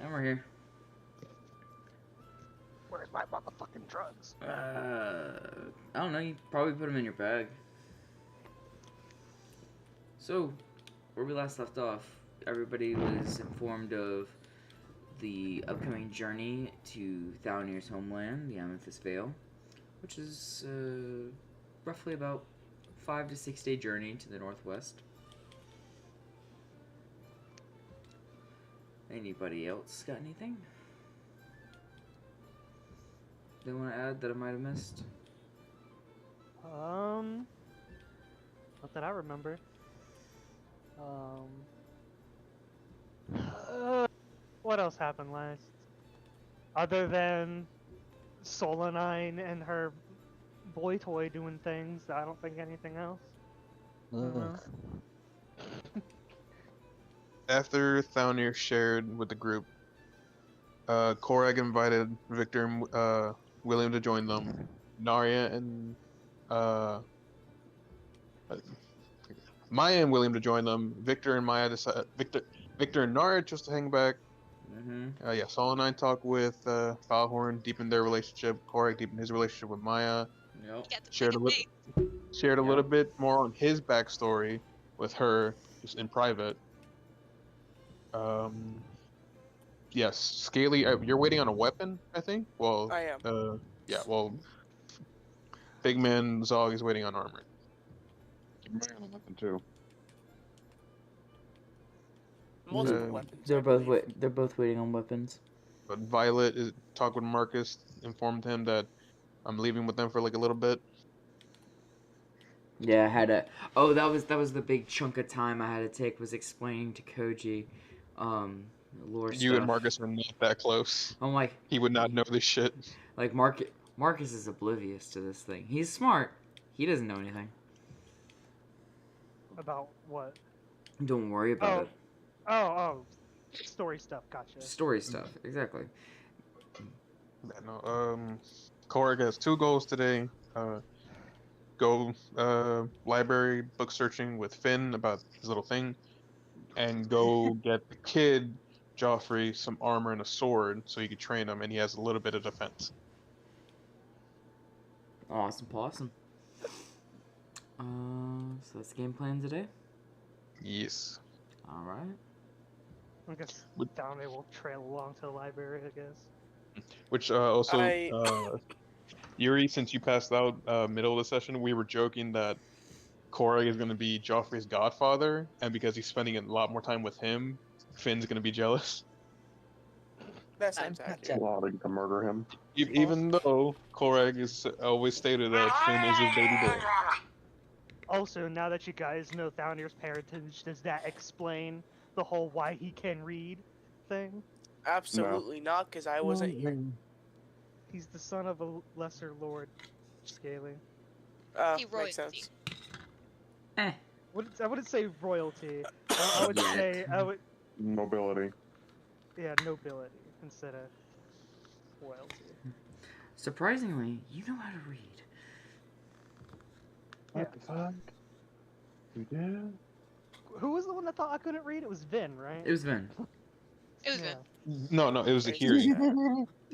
And we're here. Where's my motherfucking drugs? I don't know. You probably put them in your bag. So, where we last left off, everybody was informed of the upcoming journey to Thalnir's homeland, the Amethyst Vale, which is roughly about 5 to 6 day journey to the northwest. Anybody else got anything they want to add that I might have missed? Not that I remember. What else happened last? Other than Solanine and her boy toy doing things, I don't think anything else. After Thalnir shared with the group, Korag invited Victor and William to join them. Narya and Maya and William to join them. Victor and Maya decided. Victor and Narya just to hang back. Yeah, Saul and I talked with Falhorn, deepened their relationship. Korag deepened his relationship with Maya. Yep. Shared a little bit more on his backstory with her, just in private. Yes, Scaly, you're waiting on a weapon, I think? Well, I am. Yeah, well, Big Man Zog is waiting on armor. Keep an eye on the weapon, too. Multiple weapons. They're I both believe. they're both waiting on weapons. But Violet talked with Marcus, informed him that I'm leaving with them for like a little bit. Yeah, I had a. Oh, that was the big chunk of time I had to take, was explaining to Koji, lore You stuff. and Marcus are not that close. I'm like, He would not know this shit. like Marcus is oblivious to this thing. He's smart. He doesn't know anything. About what? Don't worry about it. Oh, story stuff. Gotcha. Story stuff, exactly. Yeah, no, Korag has 2 goals today. Go library book searching with Finn about his little thing, and go get the kid Joffrey some armor and a sword so he could train him, and he has a little bit of defense. Awesome, possum. So that's the game plan today. Yes. All right. I guess down there will trail along to the library, I guess. Which also, Yuri, since you passed out middle of the session, we were joking that Korag is going to be Joffrey's godfather, and because he's spending a lot more time with him, Finn's going to be jealous. That sounds accurate. Plotting to murder him. Even though Korag is always stated that Finn is his baby boy. Also, now that you guys know Thalnir's parentage, does that explain the whole why he can read thing? Absolutely not, because I wasn't here. He's the son of a lesser lord, Scaly. He Makes royalty. sense. Eh. I wouldn't say royalty. I would say Nobility. yeah, nobility instead of royalty. Surprisingly, you know how to read. What the fuck? We did? Who was the one that thought I couldn't read? It was Vin, right? It was Vin. It was Yeah. good. No, it was Zahiri.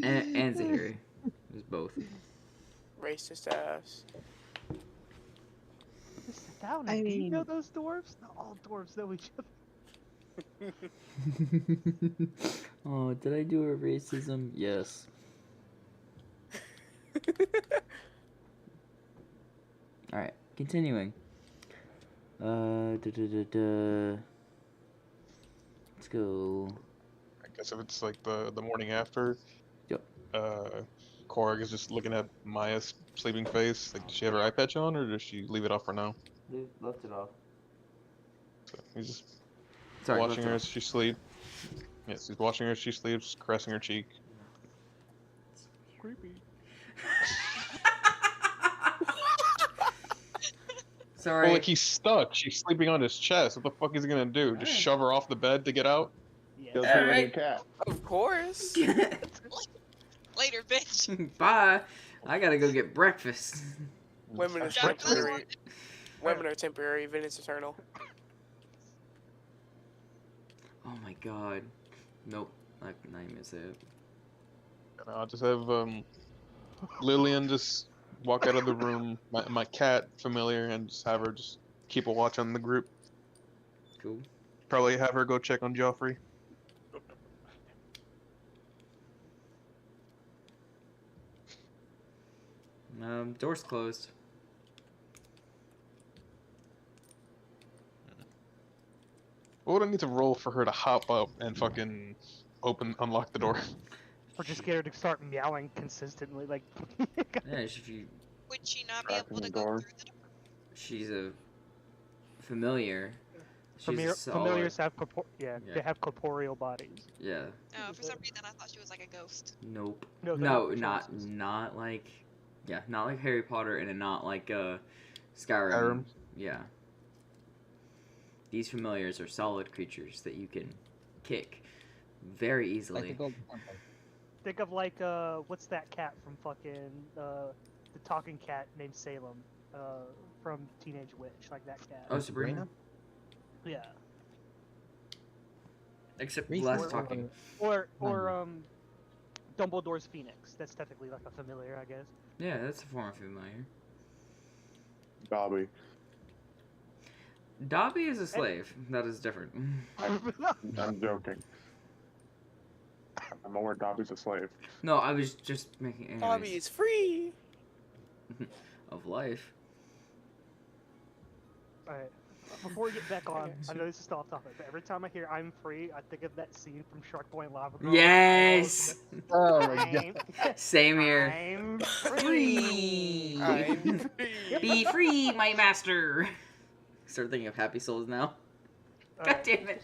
And Zahiri. It was both. Racist ass. Just sit down. Do you know those dwarves? Not all dwarves know each other. Oh, did I do a racism? Yes. Alright, continuing. Let's go. I guess if it's like the morning after, Yep. Korag is just looking at Maya's sleeping face. Like, does she have her eye patch on, or does she leave it off for now? They left it off. So he's just Sorry, watching left her it as she sleeps. Yes, he's watching her as she sleeps, caressing her cheek. Creepy. Sorry. Well, like, he's stuck. She's sleeping on his chest. What the fuck is he gonna do? Just shove her off the bed to get out? Yeah. Kill her like a Alright. cat. Of course. Later, bitch. Bye. I gotta go get breakfast. Women are Jack temporary. Women are temporary. Vin is eternal. Oh my god. Nope. Like, not even say it. And I'll just have Lillian just walk out of the room, my cat familiar, and just have her just keep a watch on the group. Cool. Probably have her go check on Joffrey. Door's closed. What would I need to roll for her to hop up and fucking unlock the door? Or just get her to start meowing consistently, like. Yeah, if you, Would she not be Cracking able the to go door. through the door? she's a familiar. She's a Familiars solid. have Yeah. they have corporeal bodies. Yeah. Oh, for some reason I thought she was like a ghost. Nope. No, they're No, not not like, yeah, not like Harry Potter, and not like Skyrim. Skyrim. Yeah. These familiars are solid creatures that you can kick very easily. Like the Golden Temple. Think of like what's that cat from fucking the talking cat named Salem from Teenage Witch, like that cat. Oh, Sabrina? Yeah. Except Reese less is talking. Or Wonder. Dumbledore's Phoenix. That's technically like a familiar, I guess. Yeah, that's a form of familiar. Dobby. Dobby is a slave. That is different. I'm joking. I'm aware Dobby's a slave. No, I was just making anyways, Bobby is free. of life. Alright. Before we get back on, I know this is still off topic, but every time I hear "I'm free," I think of that scene from Shark Boy and Lava Girl. Yes! Oh my god. Same here. I'm Free! I'm free. Be free, my master! Start thinking of Happy Souls now. God damn it.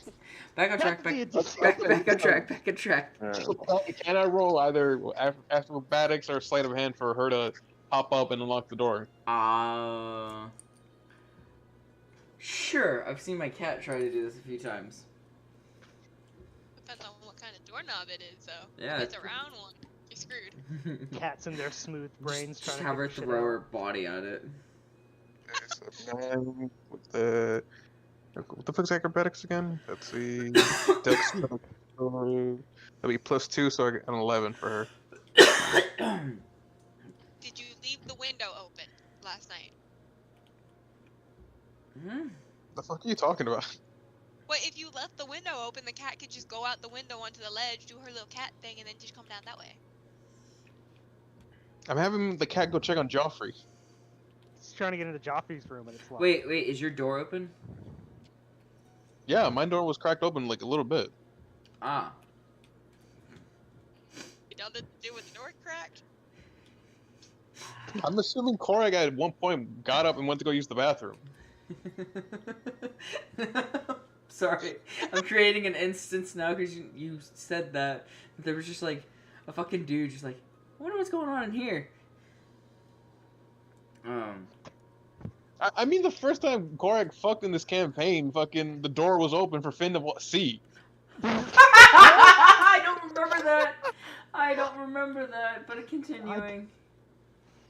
Back on track, back on track, back on track. Can I roll either acrobatics or sleight of hand for her to hop up and unlock the door? Sure. I've seen my cat try to do this a few times. Depends on what kind of doorknob it is, though. Yeah. If it's a round one, you're screwed. Cats in their smooth brains Just trying to have her figure shit throw out. her body at it. What the fuck's acrobatics again? Let's see. Dex, that'll be +2, so I get an 11 for her. Did you leave the window open last night? Hmm? The fuck are you talking about? Wait, if you left the window open, the cat could just go out the window onto the ledge, do her little cat thing, and then just come down that way. I'm having the cat go check on Joffrey. He's trying to get into Joffrey's room and it's locked. Wait, is your door open? Yeah, my door was cracked open like a little bit. Ah. You know the do with the door cracked? I'm assuming Korag at one point got up and went to go use the bathroom. Sorry, I'm creating an instance now because you said that. There was just like a fucking dude just like, I wonder what's going on in here. I mean, the first time Korag fucked in this campaign, fucking the door was open for Finn to see. I don't remember that. I don't remember that, but continuing.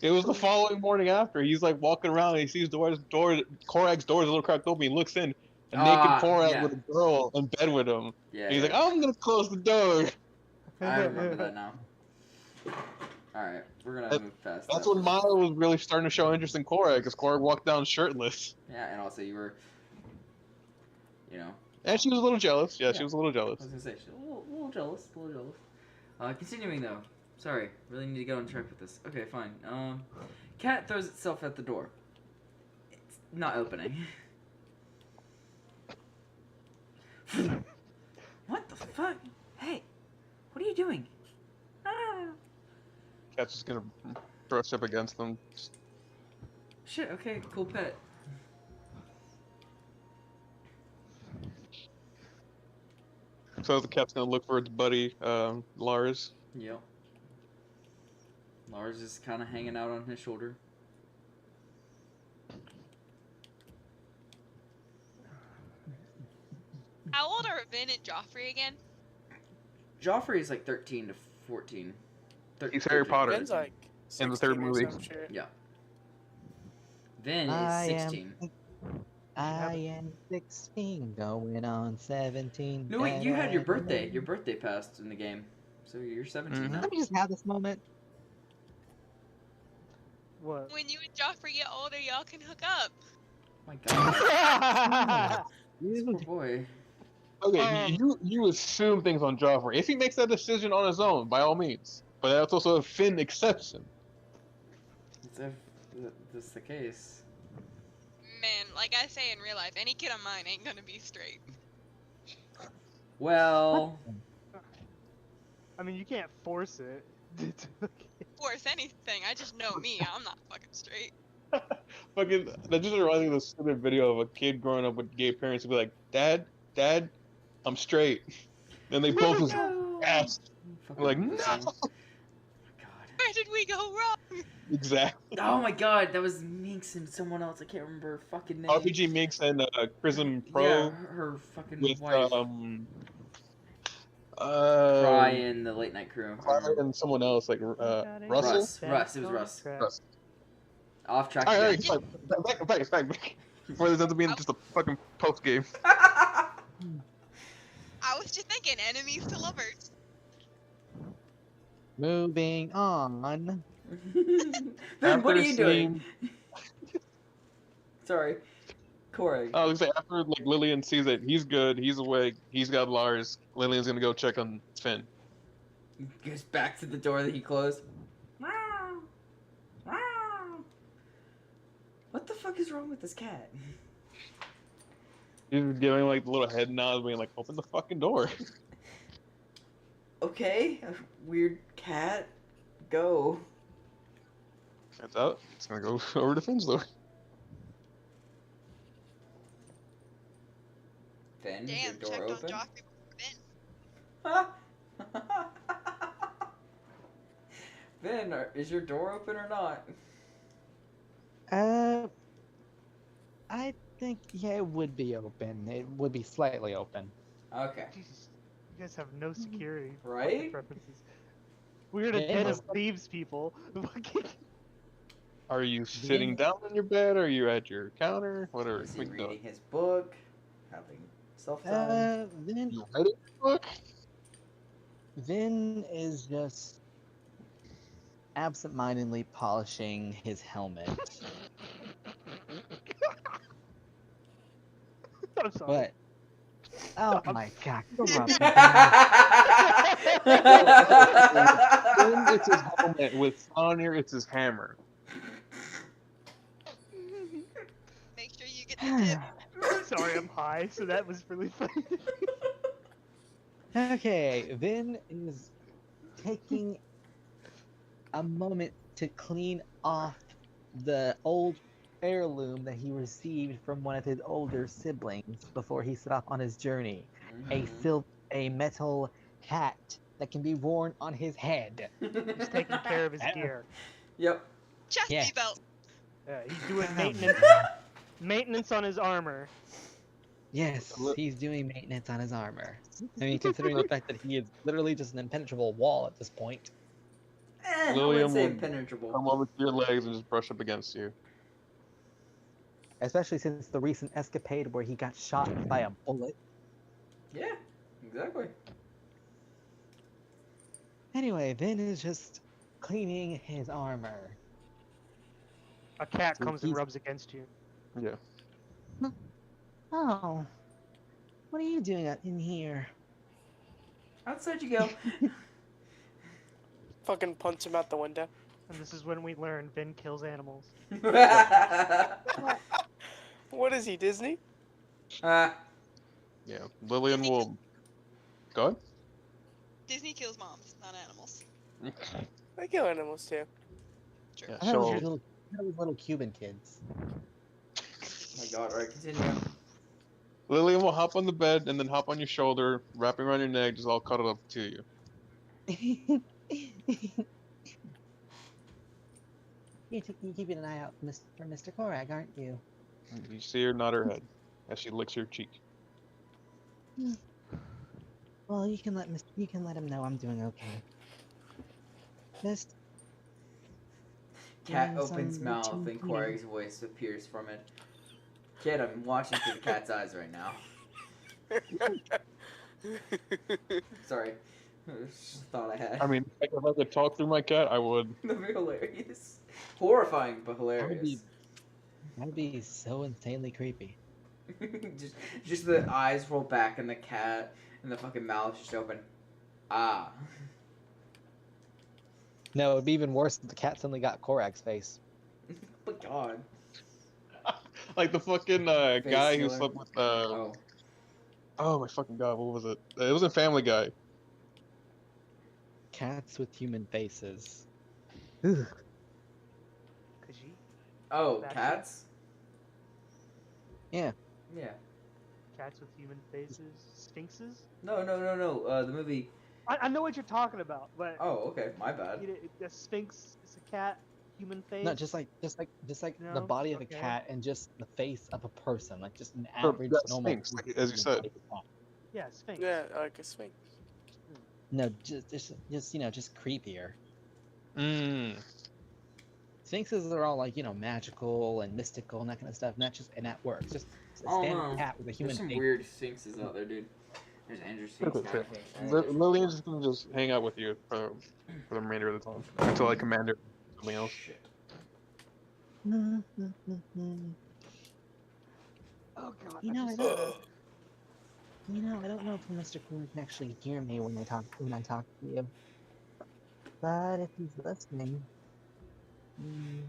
It was the following morning after. He's like walking around and he sees Korag's door is a little cracked open. He looks in, a naked Korag yeah. with a girl in bed with him. Yeah. And he's like, I'm gonna close the door. I remember that now. Alright, we're gonna move past That's that. when Maya was really starting to show interest in Korag, because Korag walked down shirtless. Yeah, and also you were, you know. And she was a little jealous. Yeah, Yeah. she was a little I jealous. was gonna say, she's a little jealous, continuing though. Sorry, really need to get on track with this. Okay, fine. Cat throws itself at the door. It's not opening. What the fuck? Hey, what are you doing? Ah! Cat's just gonna brush up against them. Shit, okay, cool pet. So the cat's gonna look for its buddy, Lars. Yep. Lars is kind of hanging out on his shoulder. How old are Vin and Joffrey again? Joffrey is like 13 to 14. He's Harry Potter. Ben's like In the third 16 or movie. some shit. Yeah. Vin is I 16. have I am 16, going on 17. No, wait, you had your birthday. Da-da-da-da. Your birthday passed in the game. So you're 17 Mhm. now. Let me just have this moment. what? When you and Joffrey get older, y'all can hook up. Oh my god. This poor Dude. boy. Okay, you assume things on Joffrey. If he makes that decision on his own, by all means. But that's also if Finn accepts him. It's if that's the case. Man, like I say in real life, any kid of mine ain't gonna be straight. Well, I mean, you can't force it. Force anything. I just know me. I'm not fucking straight. Fucking, that just reminds me of a stupid video of a kid growing up with gay parents who be like, Dad, I'm straight. And they both just no. ass. Fucking Like, no. pussy. Oh my god. Where did we go wrong? Exactly. Oh my god, that was Minx and someone else. I can't remember her fucking name. RPG Minx and Prism Pro Yeah, her fucking with wife. Ryan, the late night crew. and someone else like Russell. Russ, it was Russ. Russ. Off track. All right, again. back. Before this ends up being just a fucking post game. I was just thinking enemies to lovers. Moving on. Ben, what are After you doing? seeing- Sorry. Corey. I was gonna say after like Lillian sees that he's good, he's awake, he's got Lars. Lillian's gonna go check on Finn. Goes back to the door that he closed. What the fuck is wrong with this cat? He's giving like the little head nod, being like, "Open the fucking door." Okay, a weird cat. Go. That's out. It's gonna go over to Finn's door. Finn, is Damn, your door checked on open? Joffrey before Ben. Finn, is your door open or not? I think, yeah, it would be open. It would be slightly open. Okay. Jesus, you guys have no security Right? preferences. We're the Yeah, den no. of thieves, people. Are you sitting down on your bed? Are you at your counter? Whatever. Is he We can do reading it. his book? Having self-time? Vin, You read it? Book? Vin is just absentmindedly polishing his helmet. I'm sorry. But, oh my god, come on. Finn, it's his helmet. With Sonir, it's his hammer. Make sure you get the tip. Sorry, I'm high, so that was really funny. Okay, Vin is taking a moment to clean off the old heirloom that he received from one of his older siblings before he set off on his journey. A metal hat that can be worn on his head. He's taking care of his gear. Yep. Chastity Yeah. belt. Yeah, he's doing maintenance on his armor. Yes, he's doing maintenance on his armor. I mean, considering the fact that he is literally just an impenetrable wall at this point. I William wouldn't say will impenetrable. Come over to your legs and just brush up against you. Especially since the recent escapade where he got shot by a bullet. Yeah, exactly. Anyway, Vin is just cleaning his armor. A cat So comes and he's- rubs against you. Yeah. Oh, what are you doing out in here? Outside you go. Fucking punch him out the window. And this is when we learn Vin kills animals. What is he, Disney? Yeah. Lillian will. Go ahead. Disney kills moms, not animals. I kill animals too. True. Yeah, I thought it was so little, I thought it was little Cuban kids. Oh my god, alright, continue. Lillian will hop on the bed and then hop on your shoulder, wrapping around your neck, just all cuddled up to you. You're keeping an eye out for Mr. Korag, aren't you? You see her nod her head as she licks your cheek. Well, you can let him know I'm doing okay. Just Cat doing some opens mouth routine and cleaning. Corey's voice appears from it. Kid, I'm watching through the cat's eyes right now. Sorry. Just thought I had. I mean, if I could talk through my cat, I would. That'd be hilarious. Horrifying, but That'd be hilarious. that'd be so insanely creepy. just the eyes roll back and the cat and the fucking mouth just open. Ah. No, it'd be even worse if the cat suddenly got Korag's face. Oh my god. Like the fucking guy who stealer. slept with Oh. oh my fucking god, what was it? It was a Family Guy. Cats with human faces. Ugh. Khajiit? Oh, That's it? cats? Yeah. Yeah. Cats with human faces? Sphinxes? No. The movie. I know what you're talking about, but Oh, okay. My bad. a sphinx is a cat, human face. No, just like the No? body of a Okay. cat and just the face of a person, like just an Or average that normal. Sphinx, like, as you said. cat. Yeah, sphinx. Yeah, like a sphinx. No, just just creepier. Mm. Sphinxes are all like magical and mystical and that kind of stuff, and that works. Just a Oh, standard no. cat with a human There's some face. weird sphinxes out there, dude. There's Andrew Sphinx. Okay. Lillian's just gonna just hang out with you for the remainder of the time until I command her something else. Shit. Oh god. You know, I don't know if Mr. Coon can actually hear me when I talk to you. But if he's listening, Can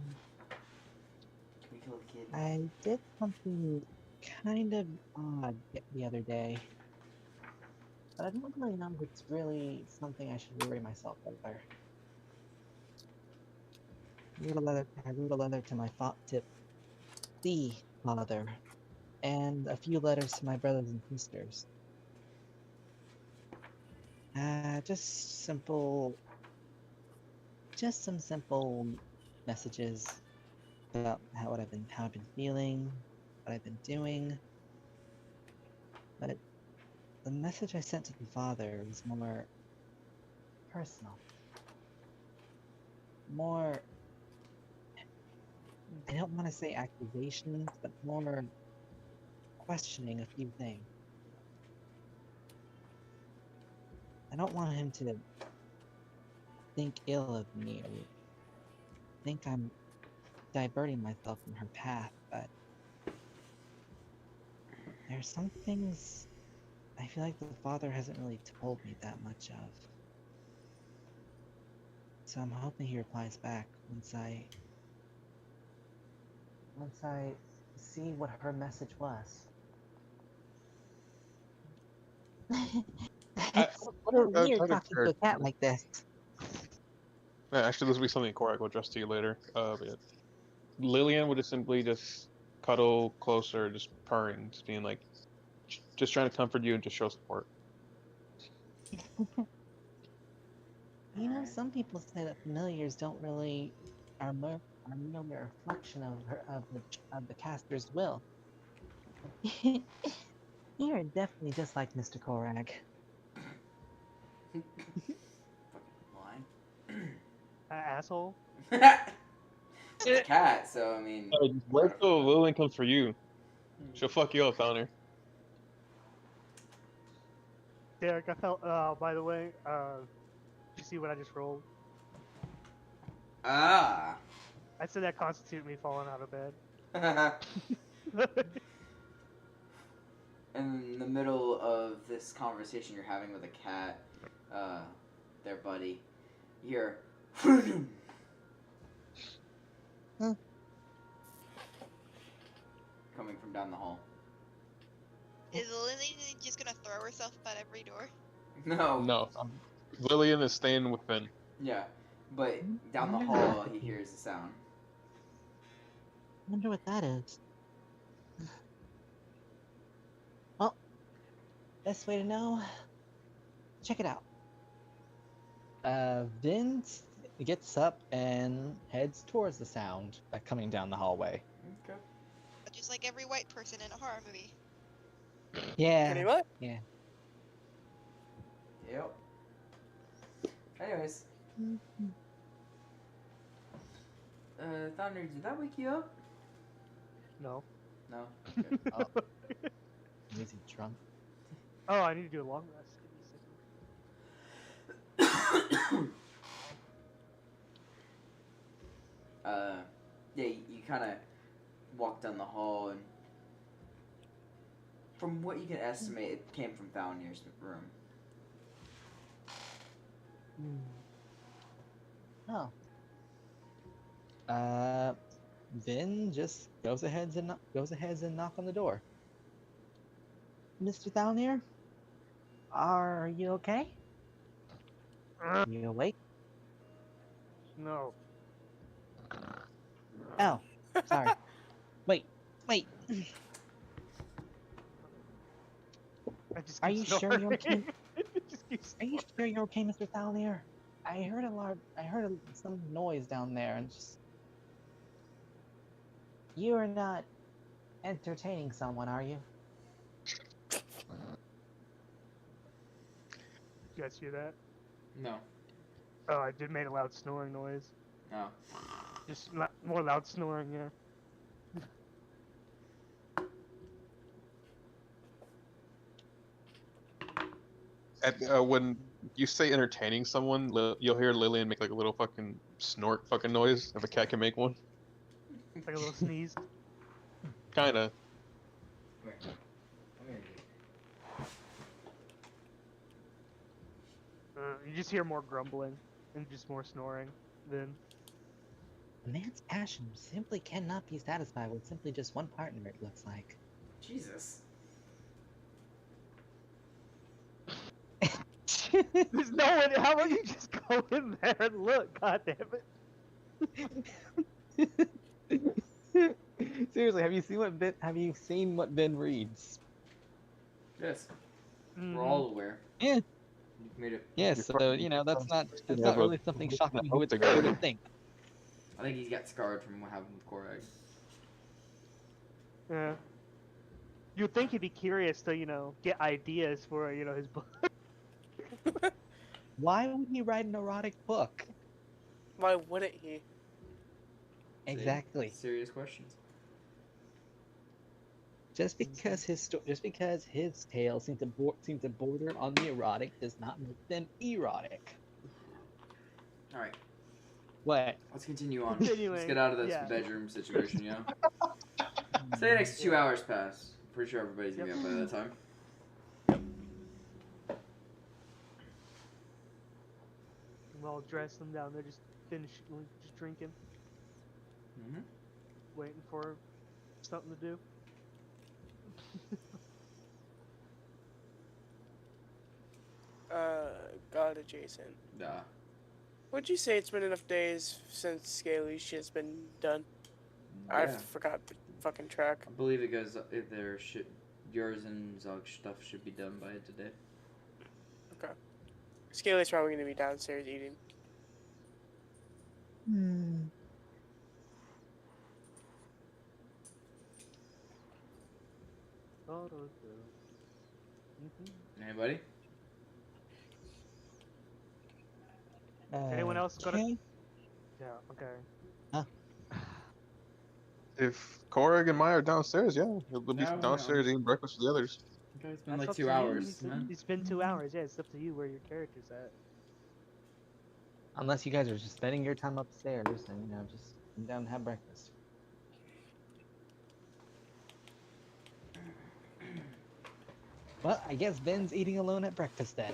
we kill the kid? I did something kind of odd the other day. But I don't really know if it's really something I should worry myself over. I wrote a letter to my the father, and a few letters to my brothers and sisters. Just some simple messages about how I've been feeling, what I've been doing. But the message I sent to the father was more personal, more. I don't want to say accusations, but more questioning a few things. I don't want him to think ill of me or think I'm diverting myself from her path, but there's some things I feel like the father hasn't really told me that much of. So I'm hoping he replies back once I see what her message was. Weird talking to a cat like this. Yeah, actually, this will be something Korak will address to you later. But yeah. Lillian would just simply just cuddle closer, just purring, just being like, just trying to comfort you and just show support. You know, some people say that familiars don't really are merely a reflection of the caster's will. You're definitely just like Mr. Korag. Fucking line. Asshole. It's a cat, so I mean. Wait till Lillian comes for you. She'll fuck you up, Founder. Derek, I felt. By the way, you see what I just rolled? Ah. I said that constitute me falling out of bed. In the middle of this conversation you're having with a cat, their buddy, you hear. Huh? Coming from down the hall. Is Lily just gonna throw herself at every door? No. No, Lillian is staying with Finn. Yeah, but down the hall he hears the sound. I wonder what that is. Well, best way to know. Check it out. Vince gets up and heads towards the sound coming down the hallway. Okay. Just like every white person in a horror movie. Yeah. Pretty much. Yeah. Yep. Anyways. Thunder, did that wake you up? No. No. Okay. Oh. Is he drunk? Oh, I need to do a long rest. Give me a second. Yeah, you kind of walk down the hall, and from what you can estimate, it came from Valnir's room. Oh. Vin just goes ahead and knock on the door. Mr. Thalnir, are you okay? You awake? No. Oh, sorry. Wait. I just Are keep you sure snoring. you're okay? Just keep Are you snoring. sure you're okay, Mr. Thalnir? I heard some noise down there, and just you are not entertaining someone, are you? You guys hear that? No. Oh, I did made a loud snoring noise. No. Just more loud snoring, yeah. When you say entertaining someone, you'll hear Lillian make like a little fucking snort fucking noise if a cat can make one. Like a little sneeze. Kinda. Wait. You just hear more grumbling and just more snoring. Then A man's passion simply cannot be satisfied with simply just one partner, it looks like. Jesus. there's no one. How about you just go in there and look? God damn it! Seriously, have you seen what Ben reads? Yes. Mhm. We're all aware. Yeah. You've made it. Yes, so that's not Yeah, really something shocking you would think. I think he's got scarred from what happened with Korag. Yeah. You'd think he'd be curious to, get ideas for, his book. Why would he write an erotic book? Why wouldn't he? Exactly. Serious questions. Just because his tales seem to border on the erotic does not make them erotic. All right. What? Let's continue on. Continuing, Let's get out of this yeah. bedroom situation, you know? Say the next 2 hours pass. Pretty sure everybody's gonna be up by that time. We're all dressed them down. They're just just drinking, Mm-hmm. waiting for something to do. God adjacent. Nah. Would you say it's been enough days since Scaly shit's been done? I Yeah. forgot the fucking track. I believe it goes if their shit, yours and Zog's stuff should be done by today. Okay. Scaly's probably gonna be downstairs eating. Anybody? Anyone else got Okay. Yeah. Okay. If Korag and Maya are downstairs, yeah, he'll be Yeah, downstairs eating breakfast with the others. Okay, it's been That's like up 2 to you. hours, man. It's been 2 hours. Yeah, it's up to you where your character's at. Unless you guys are just spending your time upstairs and just come down and have breakfast. Well, I guess Ben's eating alone at breakfast then.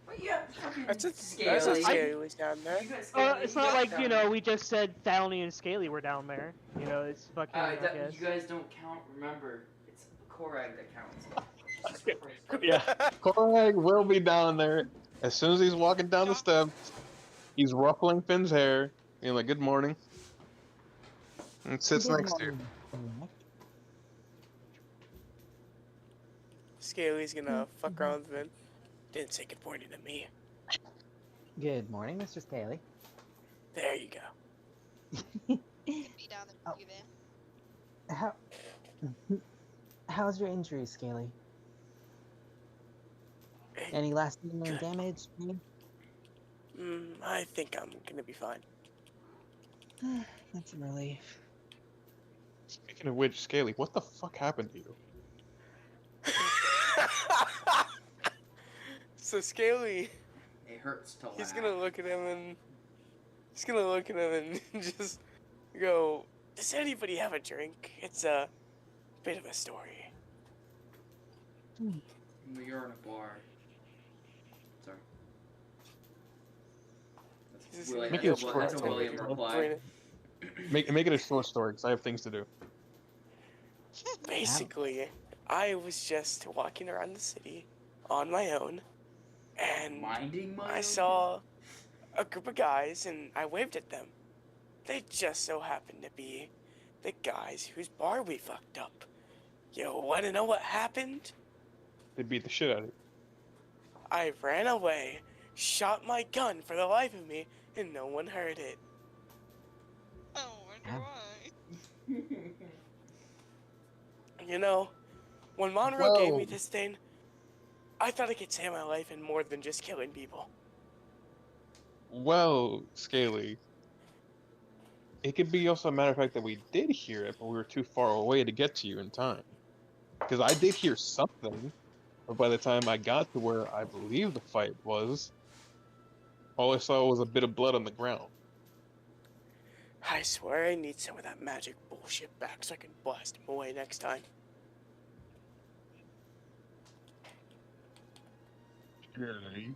But yeah, fucking That's a Scaly. Scaly's down there. You got Scaly, It's you not got like, down. we just said Thalny and Scaly were down there. It's fucking, I guess. You guys don't count. Remember, it's Korag that counts. Jesus Christ. Yeah, Korag will be down there as soon as he's walking down the steps. He's ruffling Finn's hair, being like, "Good morning," and sits next to you. Scaly's gonna fuck around with Vin. Didn't say good morning to me. Good morning, Mr. Scaly. There you go. Be down there with you there. How's your injury, Scaly? Any lasting Good. damage? I think I'm gonna be fine. That's a relief. Speaking of which, Scaly, what the fuck happened to you? So Scaly, It hurts to he's laugh. gonna look at him and just go, "Does anybody have a drink? It's a bit of a story." You're in a bar. Sorry. He's That's, just gonna Make be it a a short that's a story. William reply. Make it a short story, because I have things to do. Basically, I was just walking around the city on my own, and Minding my I own saw a group of guys, and I waved at them. They just so happened to be the guys whose bar we fucked up. You want to know what happened? They beat the shit out of you. I ran away, shot my gun for the life of me, and no one heard it. I wonder why. You know, when Monroe gave me this thing, I thought I could save my life in more than just killing people. Well, Scaly, it could be also a matter of fact that we did hear it, but we were too far away to get to you in time. Because I did hear something, but by the time I got to where I believe the fight was, all I saw was a bit of blood on the ground. I swear I need some of that magic bullshit back so I can blast him away next time. Scaly.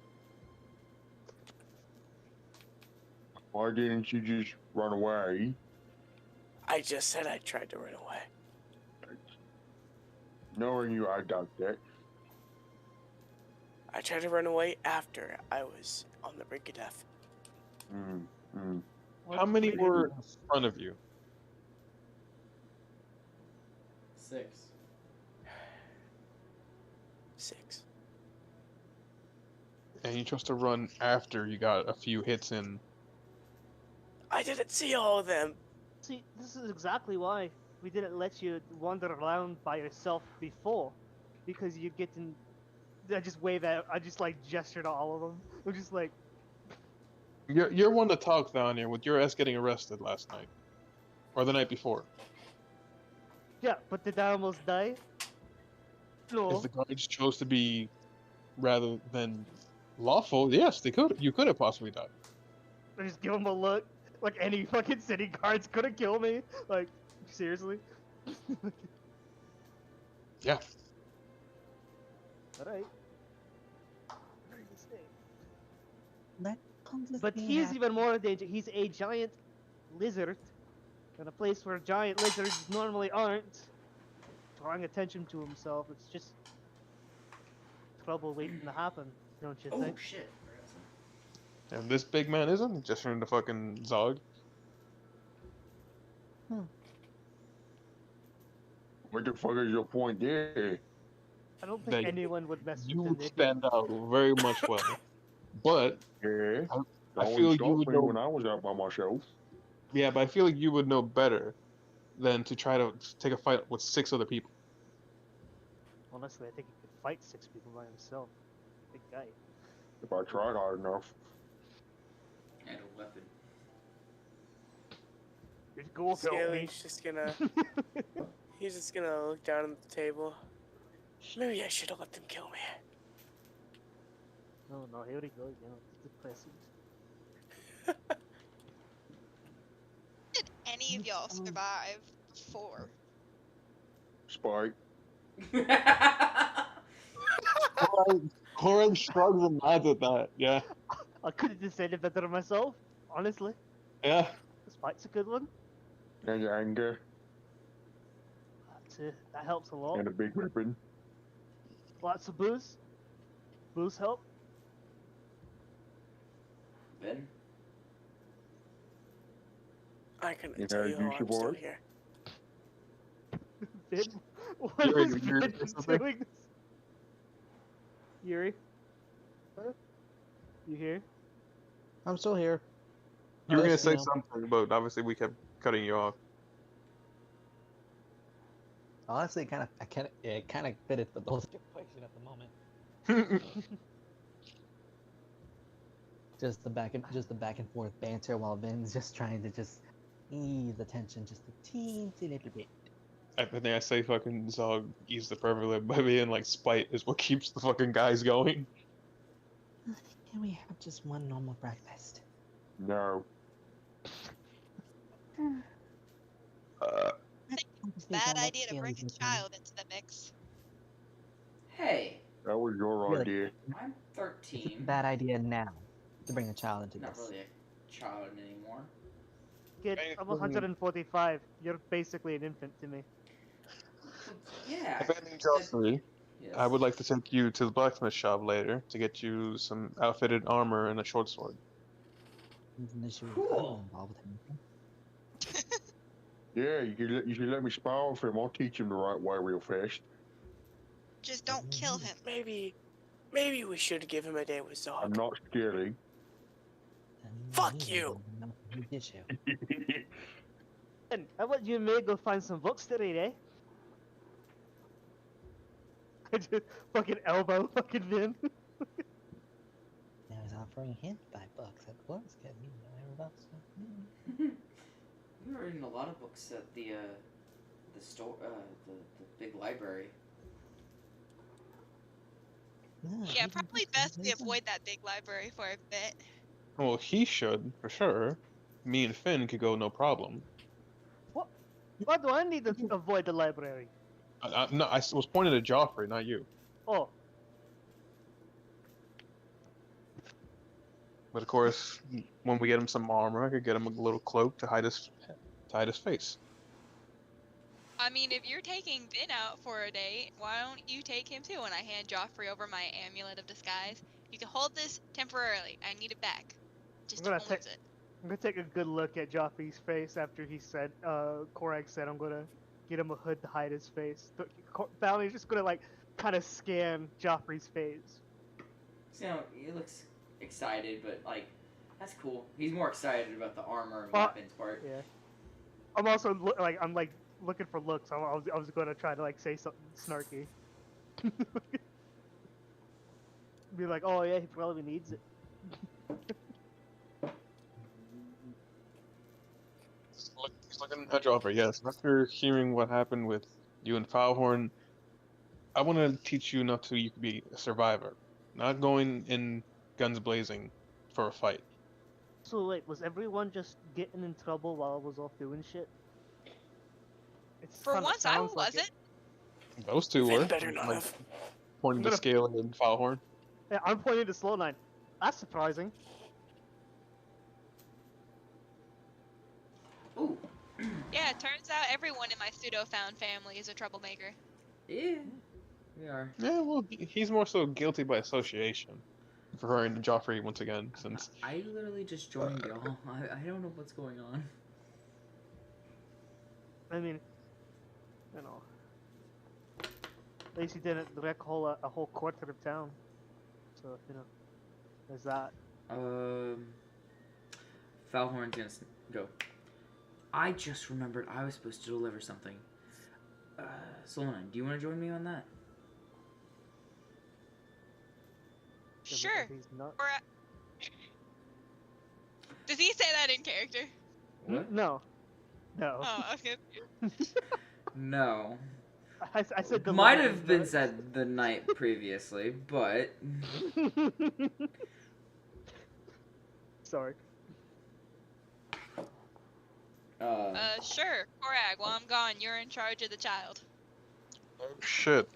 Why didn't you just run away? I just said I tried to run away. Knowing you, I doubt that. I tried to run away after I was on the brink of death. How many were in front of you? 6. 6. And you chose to run after you got a few hits in. I didn't see all of them. See, this is exactly why we didn't let you wander around by yourself before, because you get in. I just wave at. I just like gesture to all of them. I'm just like, You're one to talk down here with your ass getting arrested last night. Or the night before. yeah, but did I almost die? No. If the guards chose to be rather than lawful, yes, they could. You could have possibly died. I just give him a look. Like any fucking city guards could have killed me. Like, seriously? Yeah. Alright. Let comes this But thing he's happen. even more dangerous. He's a giant lizard in a place where giant lizards normally aren't. Drawing attention to himself. It's just trouble waiting to happen, don't you Oh think? shit. And this big man isn't just turned to fucking Zog. What the fuck is your point there? I don't That think anyone would mess you with would him. stand out very much well. But Yeah. I Don't feel you stop would me know. when I was out by myself. Yeah, but I feel like you would know better than to try to take a fight with 6 other people. Honestly, I think he could fight 6 people by himself. Big guy. If I tried hard enough. And a weapon. Just go help me. Scaly's just gonna. He's just gonna look down at the table. Maybe I should have let them kill me. No, here we go again. It's depressing. Did any of y'all survive before? Spike. Corin shrugs and nods at that. Yeah. I could have just said it better myself, honestly. Yeah. This fight's a good one. And your anger. That helps a lot. And a big weapon. Lots of booze. Booze help. Ben? I couldn't You tell know, you how douchey I'm still boy. here. Finn? What Yuri, is you're Finn doing something? doing this? Yuri? You here? I'm still here. You were gonna Yes, say you know. something, but obviously we kept cutting you off. Honestly, it kind of fitted the whole situation at the moment. Just the back and forth banter while Vin's just trying to just ease the tension just a teensy little bit. I think I say fucking Zog eats the perfect way by being like spite is what keeps the fucking guys going. Can we have just one normal breakfast? No. Uh, Bad idea to bring a child into the mix. Hey, That was your Really? idea. I'm It's a 13. bad idea now to bring a child into Not this. really a child anymore. Kid, I'm 145. You're basically an infant to me. Yeah. Abandoned that- Joffrey, yes. I would like to take you to the blacksmith shop later to get you some outfitted armor and a short sword. There's an issue with Cool. being involved with anything. Yeah, you should let me spy off him. I'll teach him the right way real fast. Just don't kill him. Maybe we should give him a day with I'm Zog. not scary. Fuck you. No, big issue. And how about you and me go find some books to read, eh? I just fucking elbow fucking Vin. Now he's offering him 5 bucks at the books. Get me $9 We were reading a lot of books at the store, the big library. Yeah, probably best we avoid that big library for a bit. Well, he should, for sure. Me and Finn could go no problem. Why do I need to avoid the library? No, I was pointing at Joffrey, not you. Oh, But of course, when we get him some armor, I could get him a little cloak to hide his face. I mean, if you're taking Vin out for a date, why don't you take him too? And I hand Joffrey over my amulet of disguise. You can hold this temporarily. I need it back. Just I'm gonna don't lose it. I'm gonna take a good look at Joffrey's face after he said, Korag said I'm gonna get him a hood to hide his face. Bally's just gonna like kind of scan Joffrey's face. So he looks excited, but like that's cool. He's more excited about the armor and Well, weapons part. Yeah. I'm also I'm looking for looks. I was gonna try to like say something snarky. Be like, oh yeah, he probably needs it. He's looking at Joffrey, yes. After hearing what happened with you and Foulhorn, I want to teach you enough so you can be a survivor. Not going in guns blazing for a fight. So wait, was everyone just getting in trouble while I was off doing shit? It's For kinda once, I sounds like wasn't. Those two Finn were. better not Like, have. pointing to I'm gonna- Scale and Foulhorn. Yeah, I'm pointing to Slowline. That's surprising. Ooh. Yeah, it turns out everyone in my pseudo-found family is a troublemaker. Yeah. We are. Yeah, well, he's more so guilty by association. Referring to Joffrey once again, since I literally just joined y'all. I don't know what's going on. I mean, you know, at least he didn't wreck a whole quarter of town. So you know, there's that. Foulhorn's gonna go. I just remembered I was supposed to deliver something. Solon, do you want to join me on that? Because Sure. He's not. Or, does he say that in character? What? No. No. Oh, I was gonna. No. I said Might deliver, have been but- said the night previously, but Sorry. Sure. Korag, while I'm gone, you're in charge of the child. oh shit.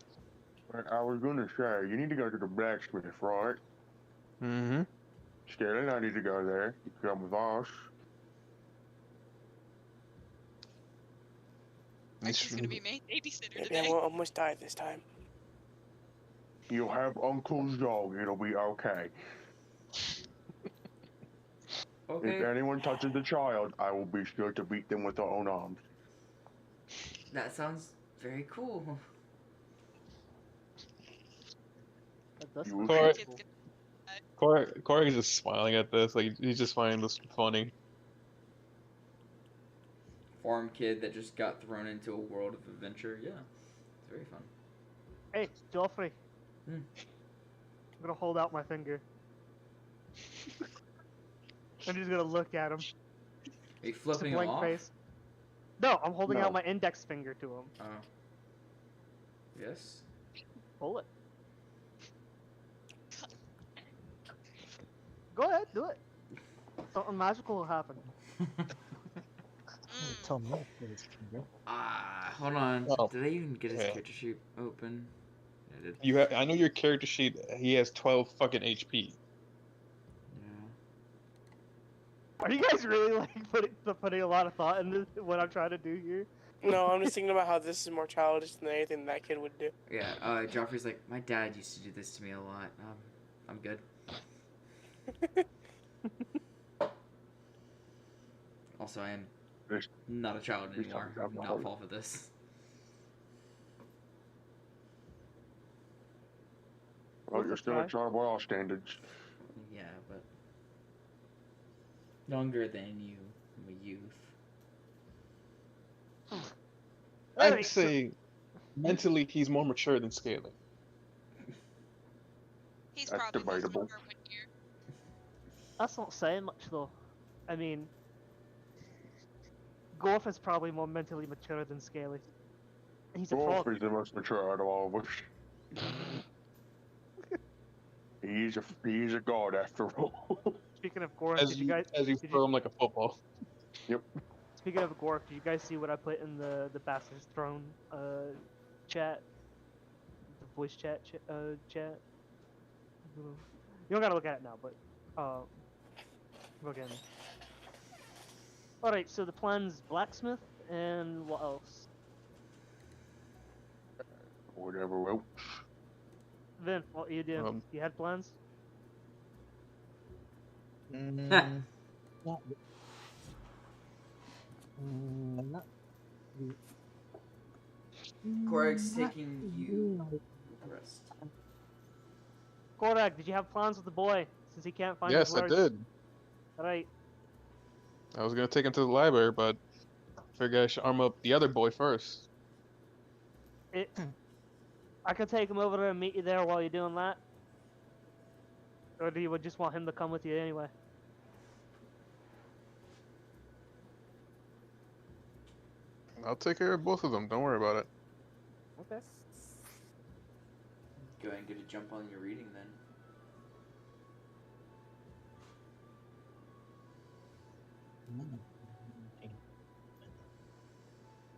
But I was gonna say, you need to go to the blacksmith, right? Mm-hmm. Scaly and I need to go there. You can come with us. She's gonna be my babysitter Maybe I today. won't almost die this time. You'll have Uncle's dog. It'll be okay. If okay. anyone touches the child, I will be sure to beat them with our own arms. That sounds very cool. That does You sound will pretty see. cool. Corey is just smiling at this, like he's just finding this funny. Farm kid that just got thrown into a world of adventure. Yeah, it's very fun. Hey, Joffrey. Hmm. I'm gonna hold out my finger. I'm just gonna look at him. Are you Just a flipping him blank off? face. No, I'm holding No. out my index finger to him. Oh. Yes. Pull it. Go ahead, do it. Something magical will happen. Mm. Tell me this finger. Hold on. Oh, Did I even get his yeah. character sheet open? I did. You have. I know your character sheet. He has 12 fucking HP. Yeah. Are you guys really like putting a lot of thought into what I'm trying to do here? No, I'm just thinking about how this is more childish than anything that kid would do. Yeah. Joffrey's like, my dad used to do this to me a lot. I'm good. Also, I am There's- not a child there's anymore. something I would not about- fall for this. Well, you're Let's still try. a child by all standards. Yeah, but younger than you, I'm a youth. I'd Alright, so- say mentally he's more mature than Scaly. He's That's probably most debatable. mature when you're. That's not saying much though. I mean, Gorf is probably more mentally mature than Scaly. He's a Wolf frog. is the most mature out of all of us. He's a god after all. Speaking of Gorf, As did you, you guys? as you did throw him like a football. Speaking of Gorf, did you guys see what I put in the Basterds Throne chat? The voice chat chat. You don't gotta look at it now, but look at it. All right, so the plan's blacksmith and what else? Whatever else. Vin, what are you doing? You had plans? Not, not. Korg's not taking you really. rest. Korak, did you have plans with the boy since he can't find Yes, his I words? did. All right. I was gonna take him to the library, but figured I should arm up the other boy first. I could take him over there and meet you there while you're doing that. Or do you would just want him to come with you anyway? I'll take care of both of them. Don't worry about it. Okay. Go ahead and get a jump on your reading then.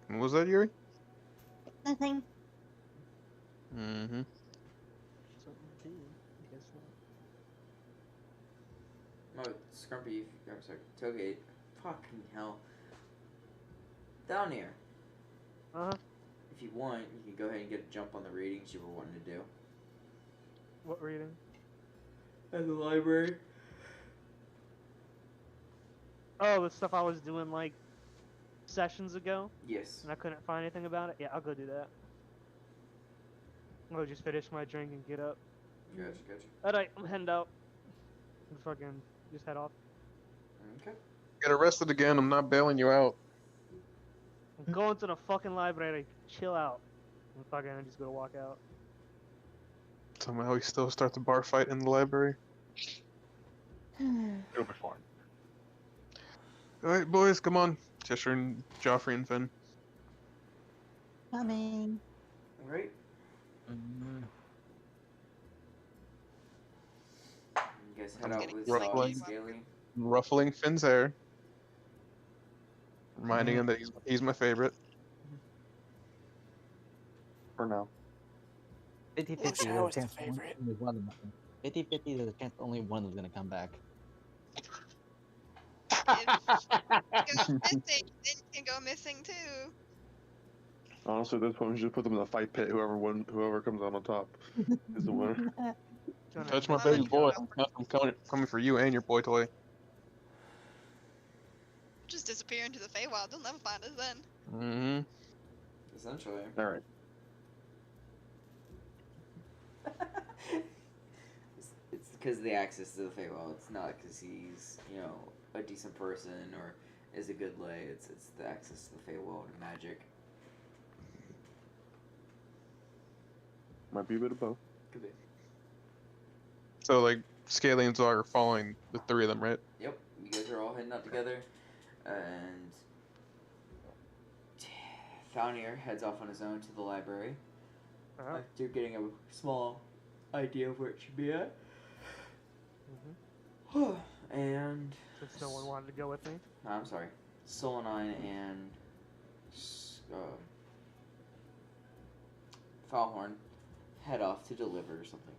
What was that, Yuri? Nothing. Mm-hmm. Something to do. I guess not. Oh, Scrumpy, I'm sorry, Togeate. Fucking hell. Down here. Uh-huh. If you want, you can go ahead and get a jump on the readings you were wanting to do. What reading? At the library. Oh, the stuff I was doing like sessions ago, Yes. and I couldn't find anything about it. Yeah, I'll go do that. I'll just finish my drink and get up. Gotcha. Alright, I'm heading out. And fucking just head off. Okay. Get arrested again. I'm not bailing you out. I'm going to the fucking library. Chill out. I'm fucking just gonna walk out. Somehow we still start the bar fight in the library. It'll be fine. Alright, boys, come on. Cheshire and Joffrey and Finn. Coming. Alright. Mm, You guys head out getting with ruffling. Scaly. Ruffling Finn's hair. Reminding him that he's my favorite. For now. 50-50 Wish I there's a was the chance favorite. only one of them. 50-50 there's a chance only one is gonna come back. If goes missing, then you can go missing too. Honestly, this one, we should put them in the fight pit. Whoever comes out on top is the winner. Jonah, Touch my Why baby would you boy. go I'm coming for you and your boy toy. Just disappear into the Feywild. They'll never find us then. Mm-hmm. Essentially. All right. It's because of the access to the Feywild. It's not because he's, a decent person or is a good lay. It's the access to the Feywild and magic. Might be a bit of both. Could be. So, like, Scaly and Zog are following the three of them, right? Yep. You guys are all heading out together, and Falnir heads off on his own to the library. Uh-huh. After getting a small idea of where it should be at. Mm-hmm. And... Since no one wanted to go with me. No, I'm sorry. Solanine and... Falhorn head off to deliver or something.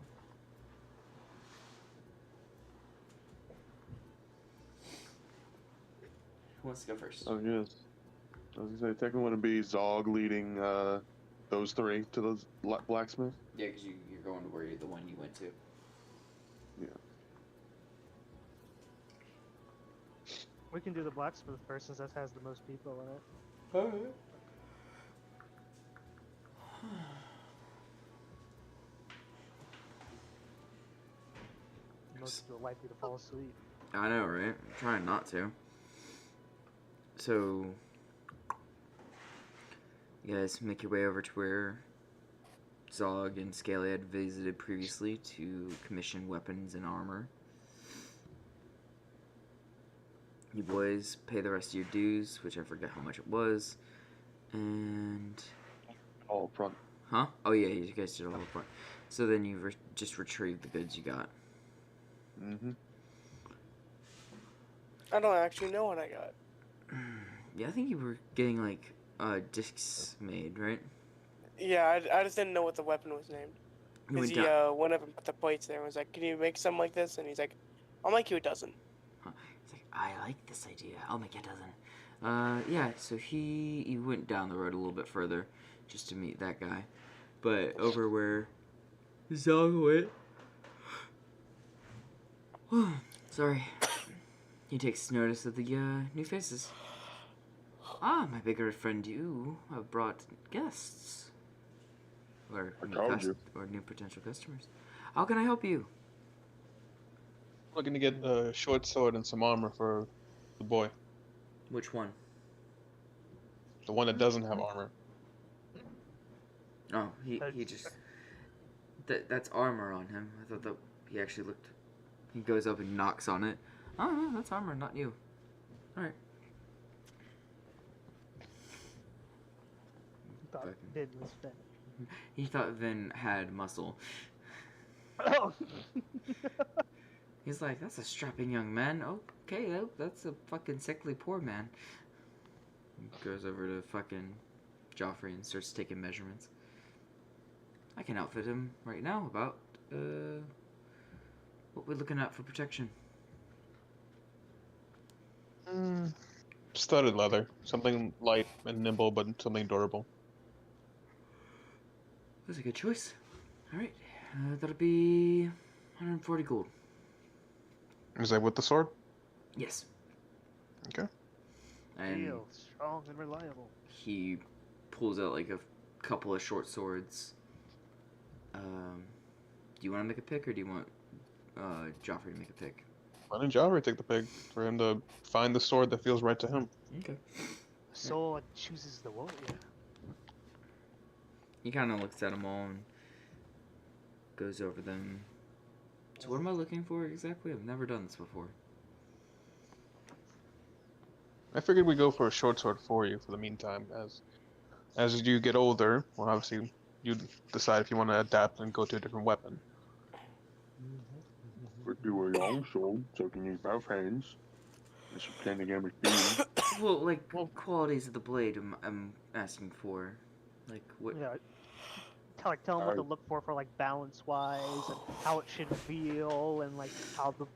Who wants to go first? Oh, yes. I was gonna say, technically want to be Zog leading those three to the blacksmith. Yeah, because you're going to where the one you went to. Yeah. We can do the blacksmith first since that has the most people in it. Alright. Most people are likely to fall asleep. I know, right? I'm trying not to. So, you guys make your way over to where Zog and Scaly had visited previously to commission weapons and armor. You boys pay the rest of your dues, which I forget how much it was, and... All up front. Huh? Oh yeah, you guys did all up front. So then you just retrieved the goods you got. Mm-hmm. I don't actually know what I got. Yeah, I think you were getting, like, discs made, right? Yeah, I just didn't know what the weapon was named. You Because went he down... went up and put the plates there and was like, "Can you make something like this?" And he's like, "I'll make you a dozen." He's like, I like this idea. I'll make a dozen. Yeah, so he went down the road a little bit further just to meet that guy. But over where Zog went... Sorry. He takes notice of the new faces. Ah, my bigger friend, you have brought guests. Or new potential customers. How can I help you? Looking to get a short sword and some armor for the boy. Which one? The one that doesn't have armor. Oh, he just... That's armor on him. I thought that he actually looked... He goes up and knocks on it. Oh, no, that's armor, not you. Alright. Thought Vin was fit. He thought Vin had muscle. Oh! He's like, that's a strapping young man. Okay, that's a fucking sickly poor man. He goes over to fucking Joffrey and starts taking measurements. I can outfit him right now about, what we're looking at for protection. Studded leather. Something light and nimble, but something durable. That's a good choice. Alright, that'll be 140 gold. Is that with the sword? Yes. Okay. And Deal. Strong and reliable. he pulls out like a couple of short swords. Do you want to make a pick, or do you want Joffrey to make a pick? Why didn't Joffrey take the pig for him to find the sword that feels right to him? Okay. The sword chooses the warrior. He kind of looks at them all and goes over them. So what am I looking for exactly? I've never done this before. I figured we'd go for a short sword for you for the meantime. As you get older, well, obviously you decide if you want to adapt and go to a different weapon. If you were long sword, so you can use both hands. It's playing the game with you. Well, like, qualities of the blade I'm asking for. Like, what... Yeah. Tell him what to look for like balance wise and how it should feel and like how the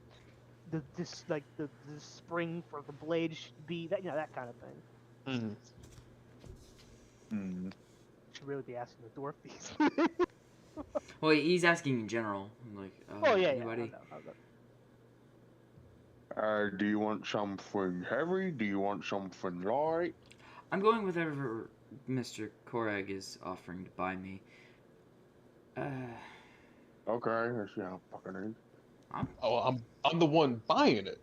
spring for the blade should be, that that kind of thing. Should really be asking the dwarf these. Well, he's asking in general. Like, anybody? Do you want something heavy? Do you want something light? I'm going with whatever Mr. Korag is offering to buy me. Okay, let's see how fucking it is. I'm the one buying it.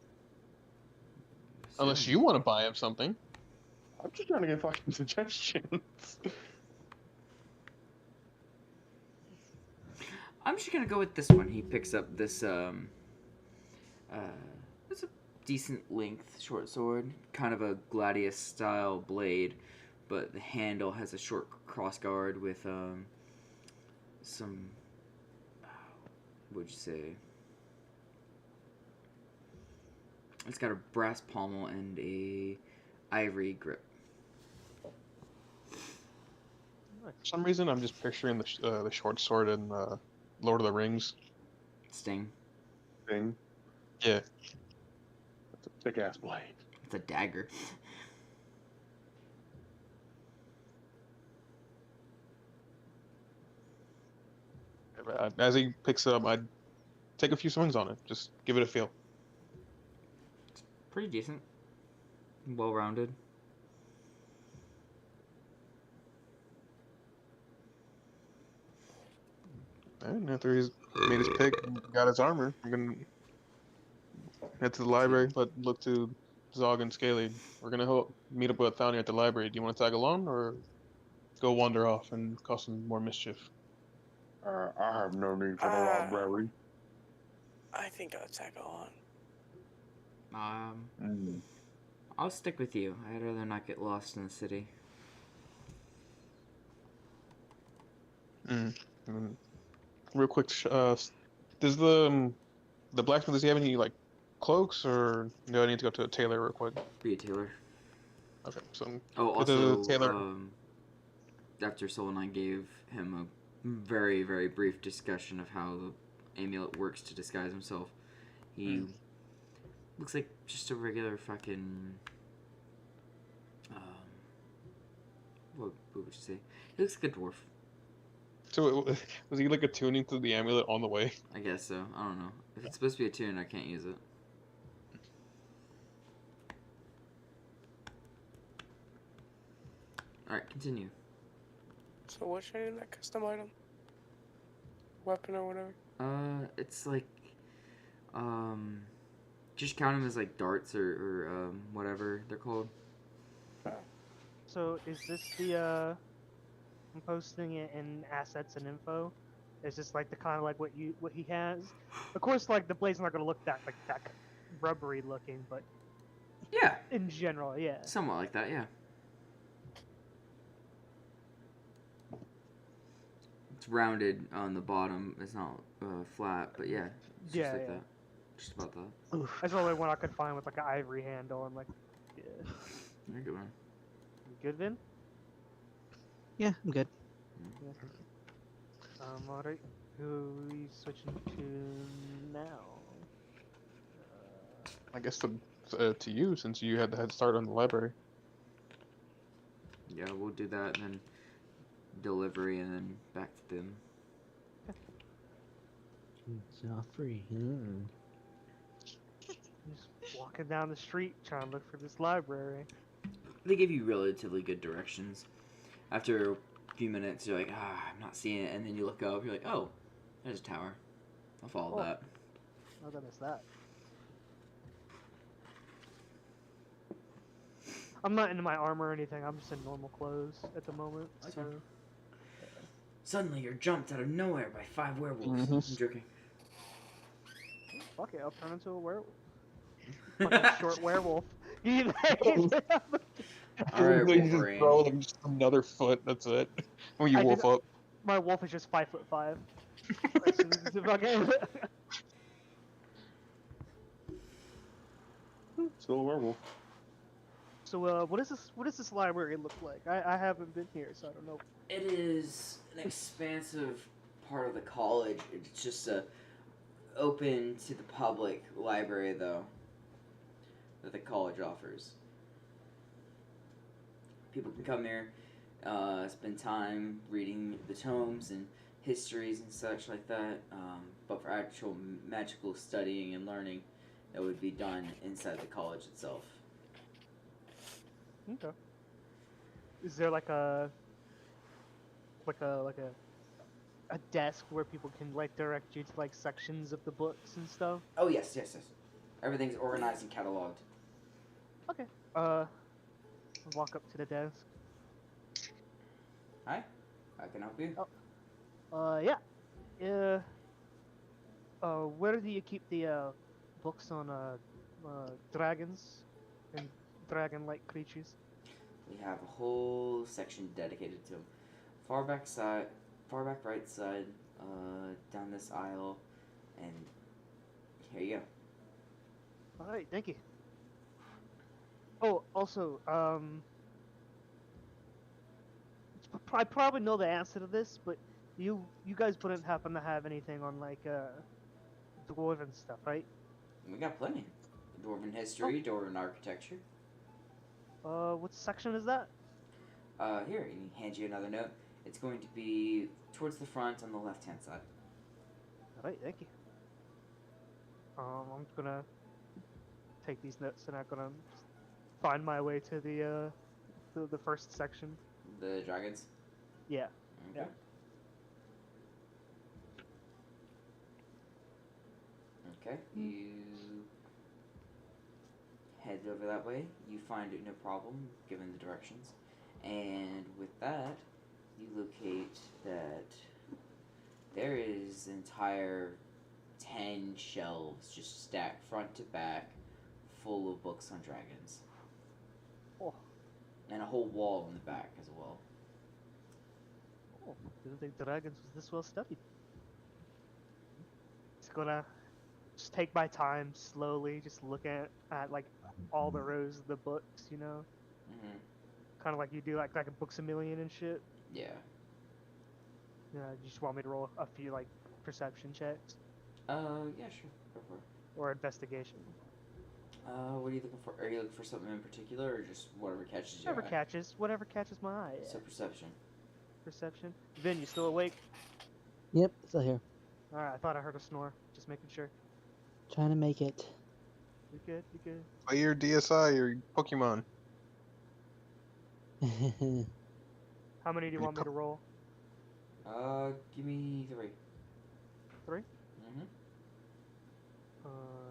Unless you want to buy him something. I'm just trying to get fucking suggestions. I'm just gonna go with this one. He picks up this, it's a decent length short sword. Kind of a gladius style blade but the handle has a short crossguard with some. What'd you say? It's got a brass pommel and a ivory grip. For some reason, I'm just picturing the short sword in Lord of the Rings. Sting. Thing. Yeah. That's a thick ass blade. It's a dagger. As he picks it up, I'd take a few swings on it. Just give it a feel. Pretty decent. Well rounded. And after he's made his pick, and got his armor, I'm gonna head to the library, but look to Zog and Scaly. We're gonna meet up with Thowny at the library. Do you want to tag along, or go wander off and cause some more mischief? I have no need for the Uh, library. I think I'll tag along. I'll stick with you. I'd rather not get lost in the city. Real quick, does the blacksmith, does he have any like cloaks, or do I need to go to a tailor real quick? Be a tailor. Okay, so Oh, go to also, the tailor. after Soul and I gave him a very, very brief discussion of how the amulet works to disguise himself, he looks like just a regular fucking. What would you say? He looks like a dwarf. So was he like attuning to the amulet on the way? I guess so. I don't know. If it's supposed to be a tune, I can't use it. Alright, continue. So what's your name, that custom item? Weapon or whatever? It's like, just count them as like darts or whatever they're called. So is this the I'm posting it in assets and info? Is this like the kind of like what he has? Of course, like the blade's not gonna look that rubbery looking, but Yeah, in general, yeah. somewhat like that, yeah. It's rounded on the bottom. It's not flat, but yeah, it's just like that. Just about that. That's the only one I could find with like an ivory handle and like, yeah. You're a good one. You good, Vin? Yeah, I'm good. Alright. Who are we switching to now? I guess to you, since you had the head start on the library. Yeah, we'll do that, and then delivery, and then back to them. Joffrey. Just walking down the street trying to look for this library. They give you relatively good directions. After a few minutes, you're like, I'm not seeing it, and then you look up, you're like, oh, there's a tower. I'll follow that. Oh, that is that. I'm not into my armor or anything. I'm just in normal clothes at the moment. That's So. fine. Suddenly, you're jumped out of nowhere by 5 werewolves. I'm joking. Fuck it, I'll turn into a werewolf. Fucking short werewolf. Alright, Alright, You just Wolverine. grow like just another foot. That's it. When you wolf up. my wolf is just 5'5". It's fucking- Still a werewolf. So, what does this library look like? I haven't been here, so I don't know. It is an expansive part of the college. It's just a open to the public library, though, that the college offers. People can come here, spend time reading the tomes and histories and such like that. But for actual magical studying and learning, that would be done inside the college itself. Okay. Is there like a desk where people can like direct you to like sections of the books and stuff? Oh yes. Everything's organized and cataloged. Okay. I'll walk up to the desk. Hi, I can help you. Yeah. Where do you keep the books on dragons and dragon-like creatures? we have a whole section dedicated to them. Far back right side, down this aisle, and here you go. All right, thank you. Oh, also, I probably know the answer to this, but you guys wouldn't happen to have anything on like dwarven stuff, right? We got plenty. Dwarven history, Dwarven architecture. What section is that? Here, he hands you another note. It's going to be towards the front on the left-hand side. All right, thank you. I'm gonna take these notes and I'm gonna find my way to the first section. The dragons? Yeah. Okay. Okay, you head over that way. You find it no problem, given the directions. And with that, you locate that there is an entire 10 shelves just stacked front to back full of books on dragons. Oh. And a whole wall in the back as well. Oh, didn't think dragons was this well studied. Just gonna take my time slowly, just look at like all the rows of the books, you know, Mm-hmm. kind of like you do like a Books a Million and shit. Yeah. Yeah, you just want me to roll a few like perception checks Yeah, sure. Go for it. or investigation. What are you looking for? Are you looking for something in particular, or just whatever catches your eye? Whatever catches my eye. So perception. Perception. Vin, you still awake? Yep, still here. All right, I thought I heard a snore. Just making sure. Trying to make it. You good? You good? Play your DSI or Pokemon. How many do you want me to roll? Give me 3. 3? Mm-hmm.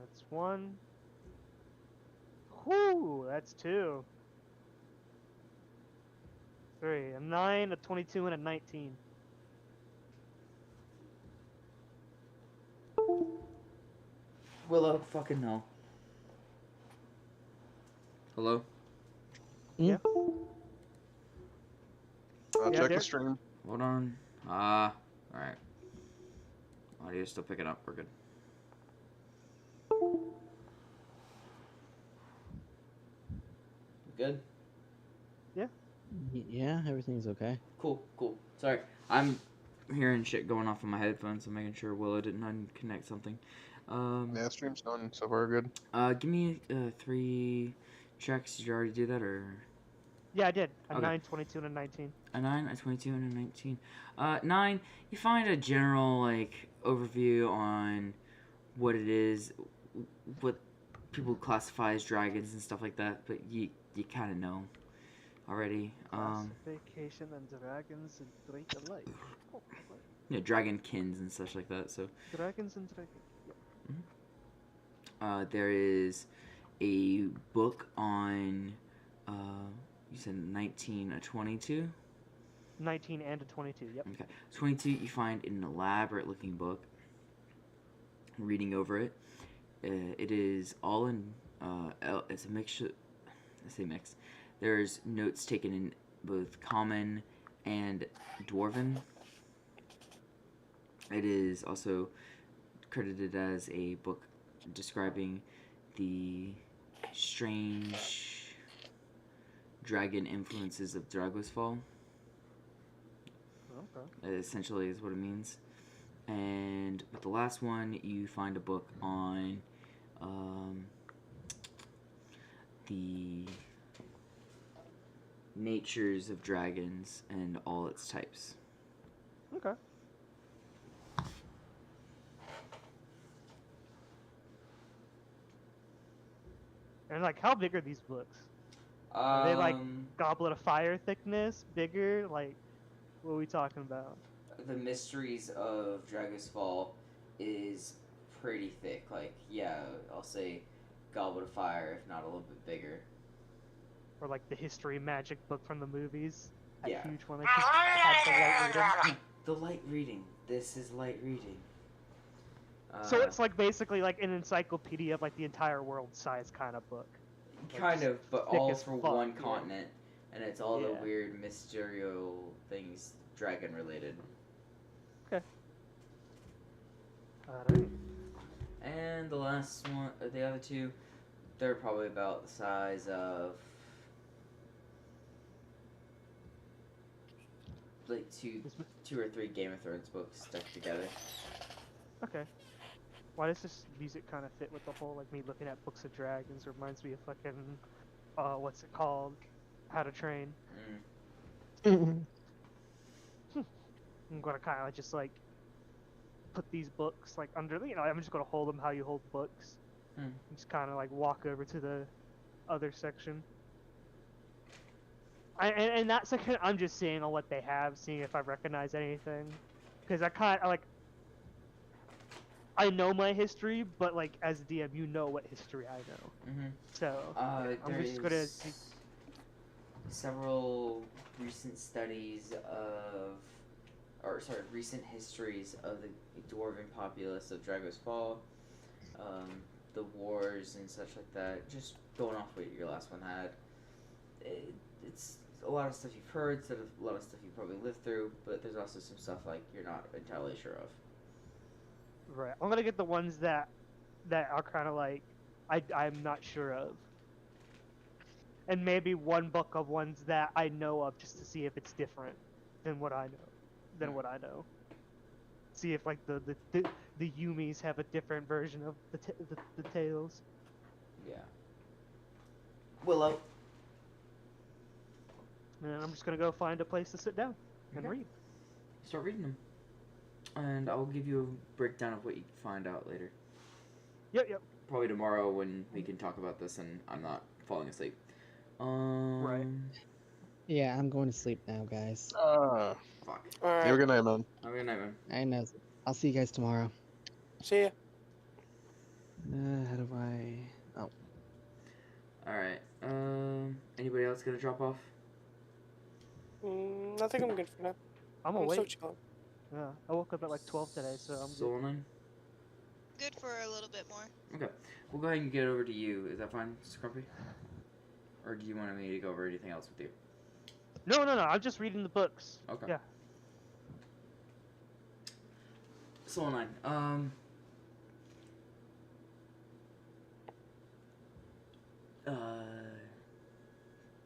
It's 1. Whoo, that's 2. 3, a 9, a 22, and a 19. Willow, fucking no. Hello? Yeah. Check there. the stream. Hold on. Alright. Audio's still picking up. We're good. Good? Yeah, everything's okay. Cool. Sorry. I'm hearing shit going off on my headphones. I'm making sure Willow didn't unconnect something. Yeah, stream's done so far. Good. Give me 3 checks. Did you already do that, or...? Yeah, I did. A Okay. 9, 22, and a 19. A 9, a 22, and a 19. 9, you find a general, like, overview on what it is, what people classify as dragons and stuff like that, but you kind of know already. Classification and dragons and drake alike. Oh, what? Yeah, dragankins and such like that, so... Dragons and dragons. Yeah. There is a book on, you said 19, a 22? 19 and a 22, yep. Okay. 22, you find an elaborate looking book. Reading over it. It is all in, it's a mixture, I say mix. There's notes taken in both common and dwarven. It is also credited as a book describing the strange dragon influences of Dragosfall. Okay. Essentially is what it means. And with the last one, you find a book on the natures of dragons and all its types. Okay. And like, how big are these books? Are they like Goblet of Fire thickness, bigger? Like, what are we talking about? The Mysteries of Dragosfall is pretty thick. Like, yeah, I'll say Goblet of Fire, if not a little bit bigger. Or like the History Magic book from the movies? That Yeah. huge one that had the light reading. The light reading. This is light reading. So it's like basically like an encyclopedia of like the entire world size kind of book. Kind of, but thick all as for fuck, one yeah. continent. and it's all the Yeah. weird Mysterio things, dragon related. Alright. And the last one, the other two, they're probably about the size of like two or three Game of Thrones books stuck together. Okay. Why does this music kind of fit with the whole, like, me looking at Books of Dragons? Reminds me of fucking, what's it called? How to Train. I'm gonna kind of just, like, put these books, like, under, I'm just gonna hold them how you hold books. And just kind of, like, walk over to the other section. And that section, I'm just seeing on what they have, seeing if I recognize anything. Because I kind of, like, I know my history, but, like, as a DM, you know what history I know. So, I'm There just gonna is see. several recent studies of, recent histories of the dwarven populace of Drago's Fall, the wars and such like that. Just going off what your last one had, it's a lot of stuff you've heard, a lot of stuff you probably lived through, but there's also some stuff like you're not entirely sure of. Right. I'm gonna get the ones that are kind of like I'm not sure of, and maybe one book of ones that I know of, just to see if it's different than what I know. See if like the Yumis have a different version of the tales. Yeah. Willow. And I'm just gonna go find a place to sit down and read. Start reading them. And I'll give you a breakdown of what you find out later. Yep. Probably tomorrow when we can talk about this and I'm not falling asleep. Right. Yeah, I'm going to sleep now, guys. Fuck. Have a Alright. good night, man. Have a good night, man. I know. I'll see you guys tomorrow. See ya. How do I... Oh. Alright. Anybody else gonna drop off? I think I'm good for now. I'm I'm so awake. chilling. Yeah, I woke up at like 12 today, so I'm good. Solon? Good for a little bit more. Okay. We'll go ahead and get over to you. Is that fine, Scrumpy? Or do you want me to go over anything else with you? No. I'm just reading the books. Okay. Yeah. Solon,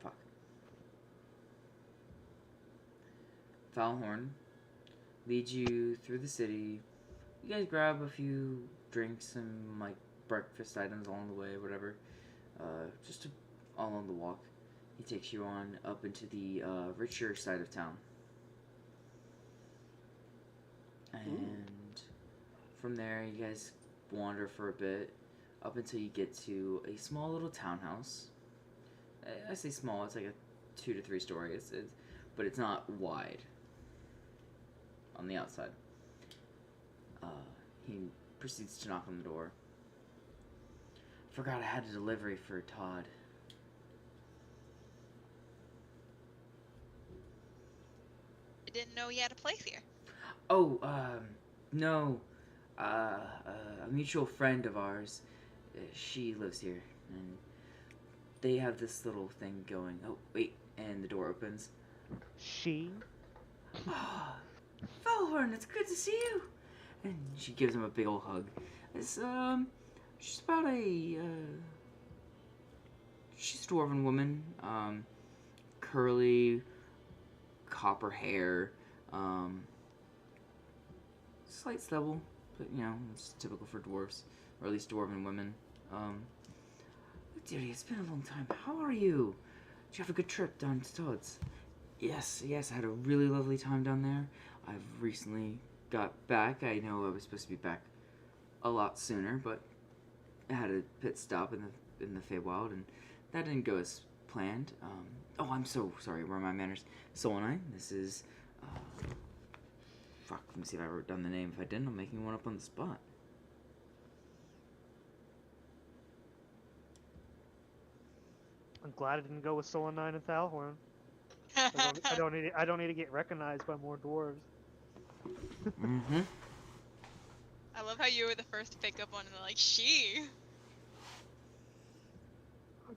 fuck. Foulhorn leads you through the city. You guys grab a few drinks and like breakfast items along the way, whatever. All on the walk. He takes you on up into the richer side of town. And from there, you guys wander for a bit up until you get to a small little townhouse. I say small, it's like a 2 to 3 story, but it's not wide on the outside. He proceeds to knock on the door. Forgot I had a delivery for Todd. I didn't know you had a place here. Oh, no. A mutual friend of ours, she lives here, and they have this little thing going. Oh, wait, and the door opens. She? Ah, Fellhorn, it's good to see you. And she gives him a big old hug. It's, she's about she's a dwarven woman, curly, copper hair, slight stubble, but you know, it's typical for dwarves, or at least dwarven women. Dearie, it's been a long time. How are you? Did you have a good trip down to Todd's? Yes, I had a really lovely time down there. I've recently got back. I know I was supposed to be back a lot sooner, but I had a pit stop in the Feywild, and that didn't go as planned. Oh, I'm so sorry. Where are my manners? Solonine, this is, fuck, let me see if I wrote down the name. If I didn't, I'm making one up on the spot. I'm glad I didn't go with Solonine and Thalhorn. I don't need to get recognized by more dwarves. Mm-hmm. I love how you were the first to pick up on and like, she.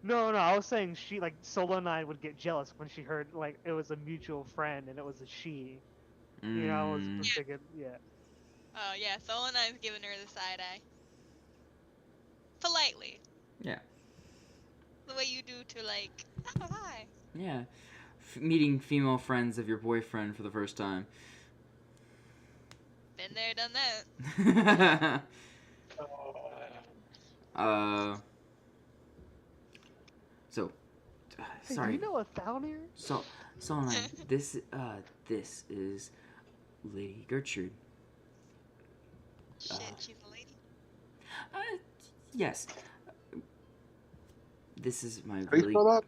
No, I was saying she, like, Solo 9 would get jealous when she heard, like, it was a mutual friend and it was a she. You know, I was Mm, thinking, yeah. Oh yeah, Solonine's giving her the side eye. Politely. yeah. The way you do to like, oh hi. Yeah. Meeting female friends of your boyfriend for the first time. Been there, done that. uh. So, Hey, do sorry. you know a Thalnir? Solon, this is Lady Gertrude. Shit, she's a lady. Yes. This is my How do you really spell that?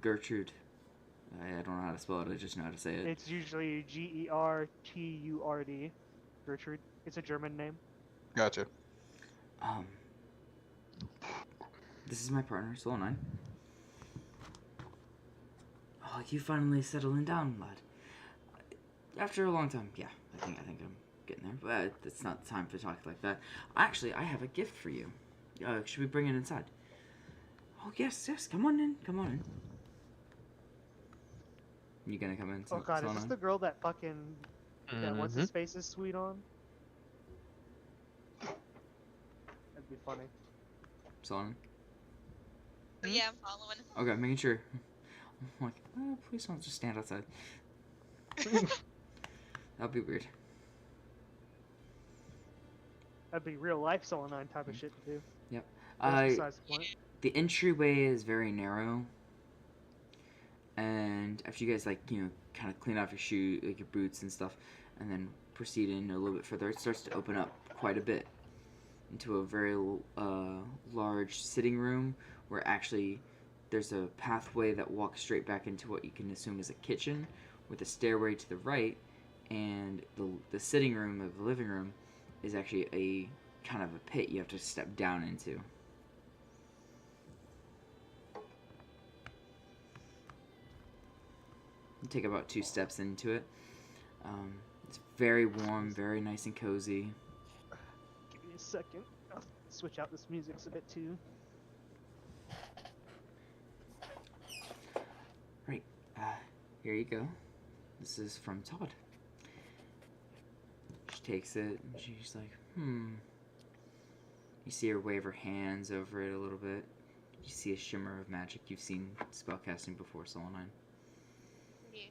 Gertrude. I don't know how to spell it. I just know how to say it. It's usually Gerturd. Gertrude. It's a German name. Gotcha. This is my partner, Solon. Oh, you finally settling down, lad. After a long time, yeah. I think I'm getting there, but it's not time to talk like that. Actually, I have a gift for you. Should we bring it inside? Oh yes. Come on in. You gonna come in? Oh god, is this the girl that fucking that what's his Mhm. face is sweet on? That'd be funny. Solon? But yeah, I'm following. Okay, making sure. I'm like, oh, please don't just stand outside. That'd be weird. That'd be real life Solo 9 type of shit to do. Yep. That's besides the point. The entryway is very narrow, and after you guys kind of clean off your your boots and stuff, and then proceed in a little bit further, it starts to open up quite a bit into a very large sitting room where actually there's a pathway that walks straight back into what you can assume is a kitchen with a stairway to the right, and the sitting room of the living room is actually a kind of a pit you have to step down into. You take about 2 steps into it. It's very warm, very nice and cozy. Give me a second. I'll switch out this music a bit too. Right, here you go. This is from Todd. She takes it and she's like, You see her wave her hands over it a little bit. You see a shimmer of magic. You've seen spellcasting before, Solonine. Yeah.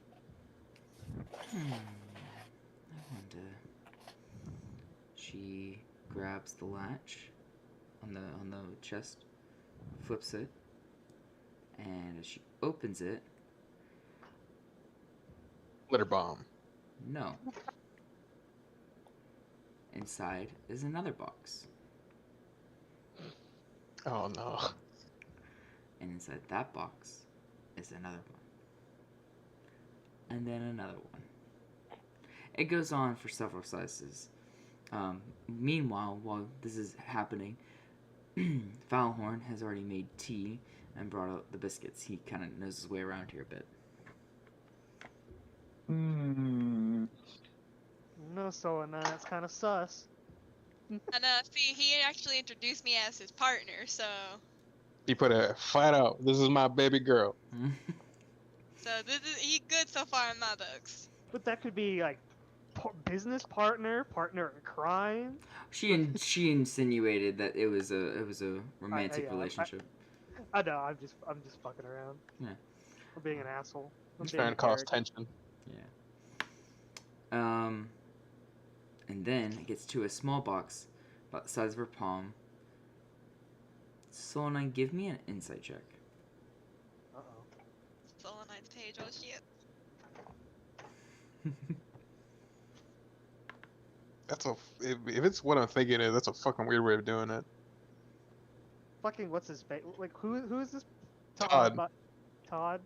I wonder. She grabs the latch on the chest, flips it, and as she opens it, Glitter bomb. no. Inside is another box. Oh no. And inside that box is another one. And then another one. It goes on for several sizes. Meanwhile, while this is happening, Foulhorn has already made tea and brought out the biscuits. He kind of knows his way around here a bit. No Solo 9, that's kind of sus. And see, he actually introduced me as his partner, so He put it flat out. This is my baby girl. he good so far in my books. But that could be like business partner in crime. She insinuated that it was a romantic relationship. I know. I'm just fucking around. Yeah. I'm being an asshole. I'm He's being trying a to cause jerk. tension. Yeah. And then it gets to a small box about the size of her palm. Solonine, give me an insight check. Uh-oh. Solonine's page, oh shit. That's if it's what I'm thinking it is, that's a fucking weird way of doing it. Fucking what's his face? Like who is this? Todd. Todd.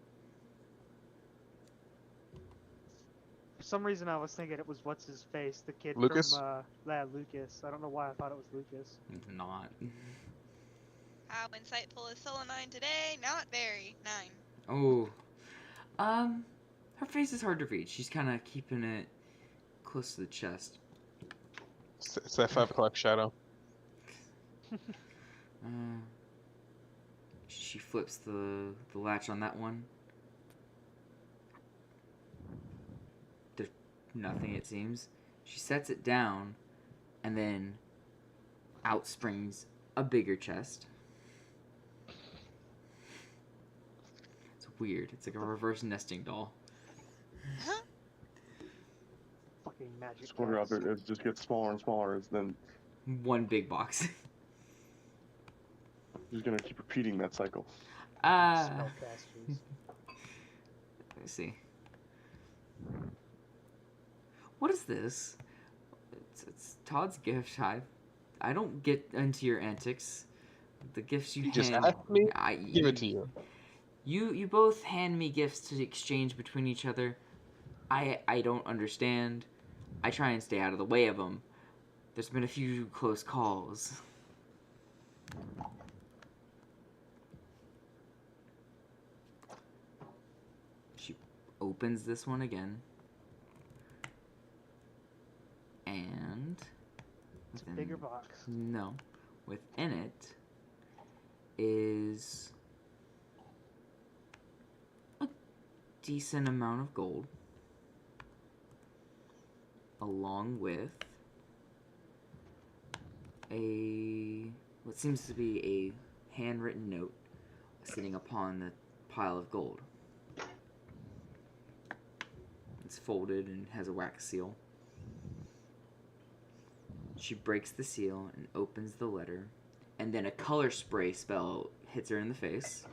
For some reason, I was thinking it was what's his face, the kid Lucas? from Lucas. I don't know why I thought it was Lucas. Not. How insightful is Solonine today? Not very. 9. Oh. Her face is hard to read. She's kind of keeping it close to the chest. It's that 5 o'clock shadow. She flips the latch on that one. There's nothing, it seems. She sets it down, and then out springs a bigger chest. It's weird. It's like a reverse nesting doll. Fucking magic. Just wonder if it just gets smaller and smaller. As then One big box. just gonna keep repeating that cycle. Spellcasters. Let me see. What is this? It's Todd's gift. I don't get into your antics. The gifts you Just hand. ask me, give it to you. You both hand me gifts to exchange between each other. I don't understand. I try and stay out of the way of them. There's been a few close calls. She opens this one again. And It's a bigger box. no, within it is a decent amount of gold, along with what seems to be a handwritten note sitting upon the pile of gold. It's folded and has a wax seal. She breaks the seal and opens the letter, and then a color spray spell hits her in the face.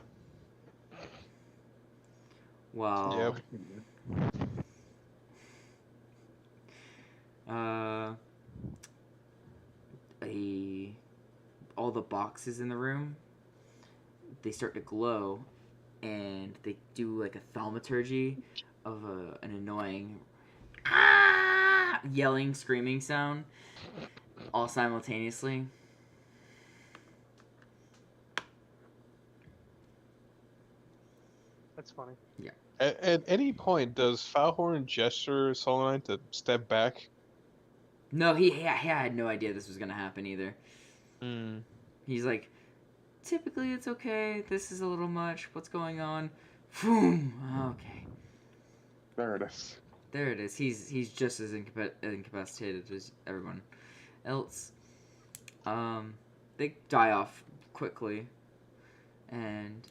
Wow. All the boxes in the room, they start to glow, and they do like a thaumaturgy of an annoying yelling, screaming sound, all simultaneously. That's funny. Yeah. At any point, does Foulhorn gesture Solonine to step back? No, he had no idea this was gonna happen either. He's like, typically it's okay. This is a little much. What's going on? Boom. Okay. There it is. There it is. He's just as incapacitated as everyone else. They die off quickly, and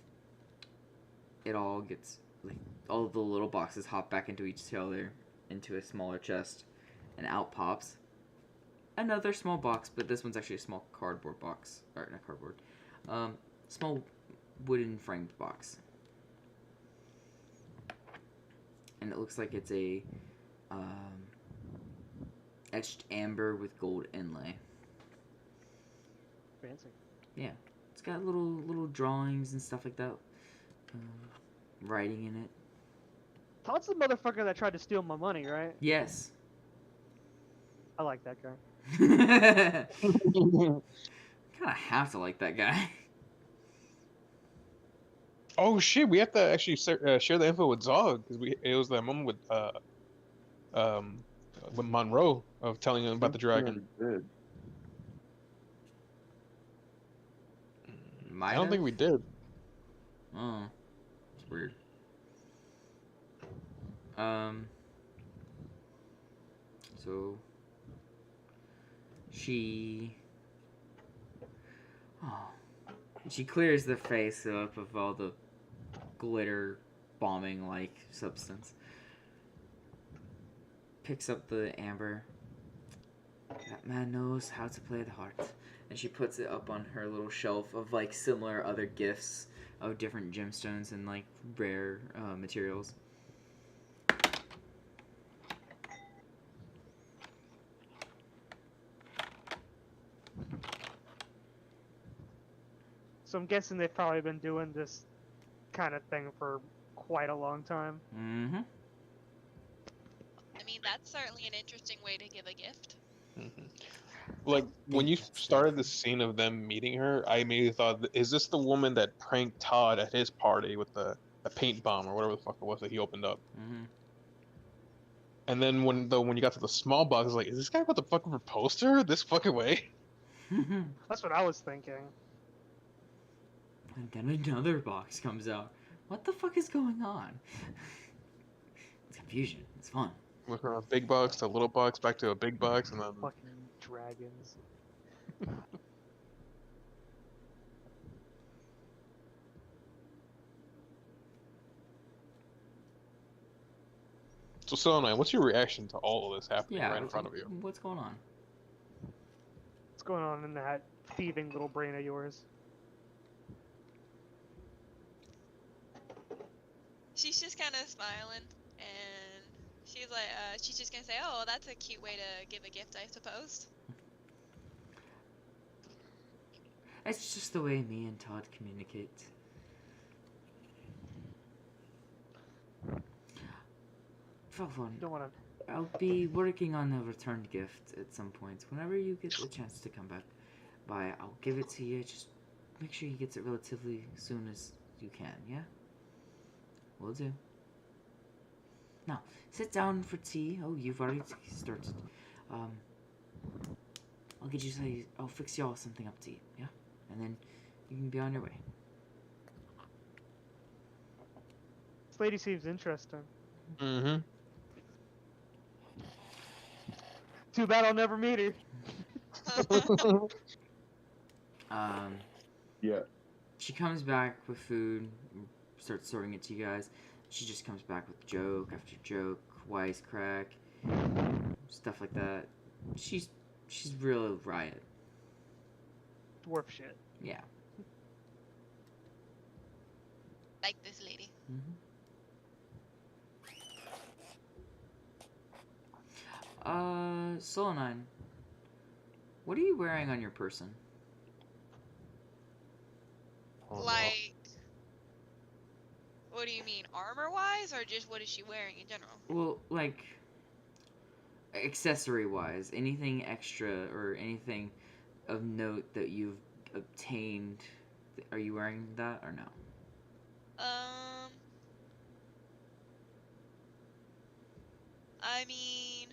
it all gets like all the little boxes hop back into each other into a smaller chest, and out pops another small box, but this one's actually a small cardboard box, or not cardboard, small wooden framed box, and it looks like it's a etched amber with gold inlay. Fancy. Yeah, it's got little drawings and stuff like that, writing in it. Todd's the motherfucker that tried to steal my money, right? Yes. I like that guy. Kind of have to like that guy. Oh shit, we have to actually share the info with Zog, because it was that moment with Monroe of telling him about the dragon. I don't think we did. Oh, it's weird. So she clears the face up of all the glitter bombing like substance. Picks up the amber. That man knows how to play the harp. And she puts it up on her little shelf of like similar other gifts of different gemstones and like rare materials. So I'm guessing they've probably been doing this kind of thing for quite a long time. Mm-hmm. I mean, that's certainly an interesting way to give a gift. Like, when you started the scene of them meeting her, I immediately thought, is this the woman that pranked Todd at his party with the paint bomb or whatever the fuck it was that he opened up? Mm-hmm. And then when you got to the small box, I was like, is this guy about to fucking propose to her this fucking way? That's what I was thinking. And then another box comes out. What the fuck is going on? It's confusion. It's fun. Went from a big box to a little box, back to a big box, and then Fucking dragons. so Solomon, what's your reaction to all of this happening Yeah. right in front of you? What's going on? What's going on in that thieving little brain of yours? She's just kind of smiling, and she's like, she's just gonna say, "Oh, that's a cute way to give a gift, I suppose." It's just the way me and Todd communicate. Falcon, Don't want to. I'll be working on a returned gift at some point. Whenever you get the chance to come back by, I'll give it to you. Just make sure he gets it relatively soon as you can, yeah? Will do. Now, sit down for tea. Oh, you've already started. I'll get you I'll fix y'all something up to eat, yeah? And then you can be on your way. This lady seems interesting. Mm-hmm. Too bad I'll never meet her. Yeah. She comes back with food, starts serving it to you guys. She just comes back with joke after joke, wisecrack, stuff like that. She's real riot. Dwarf shit. Yeah. Like this lady. Solanine, what are you wearing on your person? Oh, no. Like, what do you mean, armor-wise, or just what is she wearing in general? Well, like, accessory-wise, anything extra or anything of note that you've obtained, are you wearing that or no? I mean,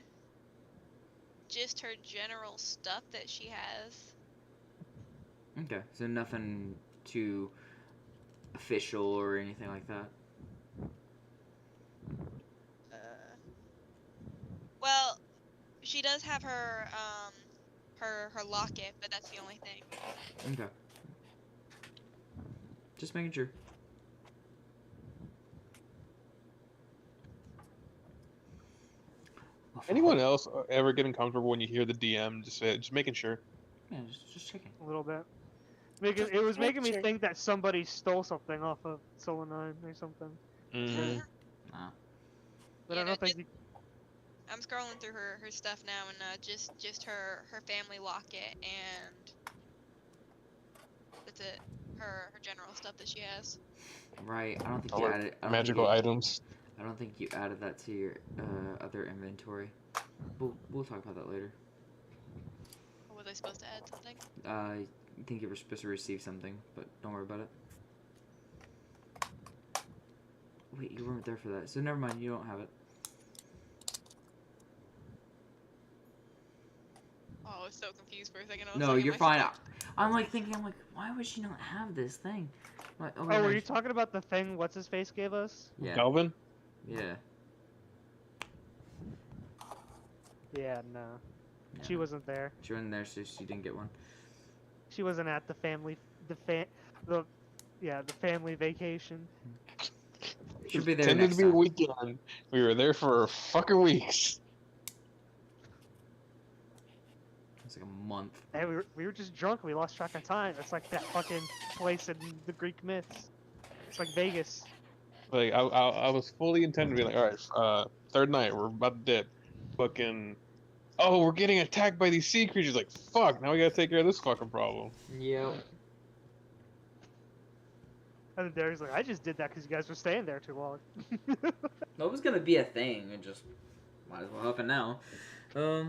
just her general stuff that she has. Okay, so nothing too official or anything like that? Well, she does have her, her locket, but that's the only thing. Okay. Just making sure. Anyone else ever getting comfortable when you hear the DM? Just making sure. Yeah, just checking. A little bit. It was making me think that somebody stole something off of Solanine or something. Mm-hmm. Wow. But I don't think. I'm scrolling through her stuff now, and just her family locket, and that's it. Her general stuff that she has. Right. I don't think you added Magical items. I don't think you added that to your other inventory. We'll talk about that later. Or was I supposed to add something? I think you were supposed to receive something, but don't worry about it. Wait, you weren't there for that, so never mind. You don't have it. Oh, I was so confused for a second. I was No, like, you're am I fine. supposed- I'm like thinking, why would she not have this thing? Like, Oh, my were gosh. you talking about the thing what's his face gave us? Yeah. Galvin? Yeah. Yeah, no. No. She wasn't there. She wasn't there, so she didn't get one. She wasn't at the family family vacation. She'll be there Tended next to be a time. weekend. We were there for fucking weeks. It's like a month. Hey, we were just drunk. We lost track of time. It's like that fucking place in the Greek myths. It's like Vegas. Like I was fully intended to be like, all right, third night, we're about to dip. Fucking, oh, we're getting attacked by these sea creatures. Like, fuck, now we gotta take care of this fucking problem. Yep. And then Derek's like, I just did that because you guys were staying there too long. That was gonna be a thing, and just might as well happen now. Yeah,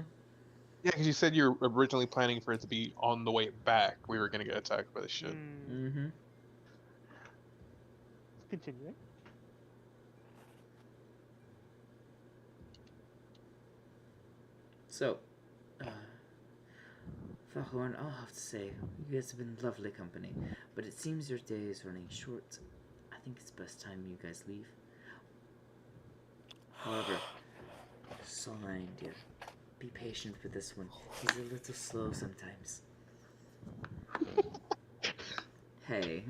because you said you were originally planning for it to be on the way back. We were gonna get attacked by this shit. Mm-hmm. Continuing. So, Falcon, I'll have to say, you guys have been lovely company, but it seems your day is running short. I think it's best time you guys leave. However, Soline, dear, be patient with this one. He's a little slow sometimes. Hey.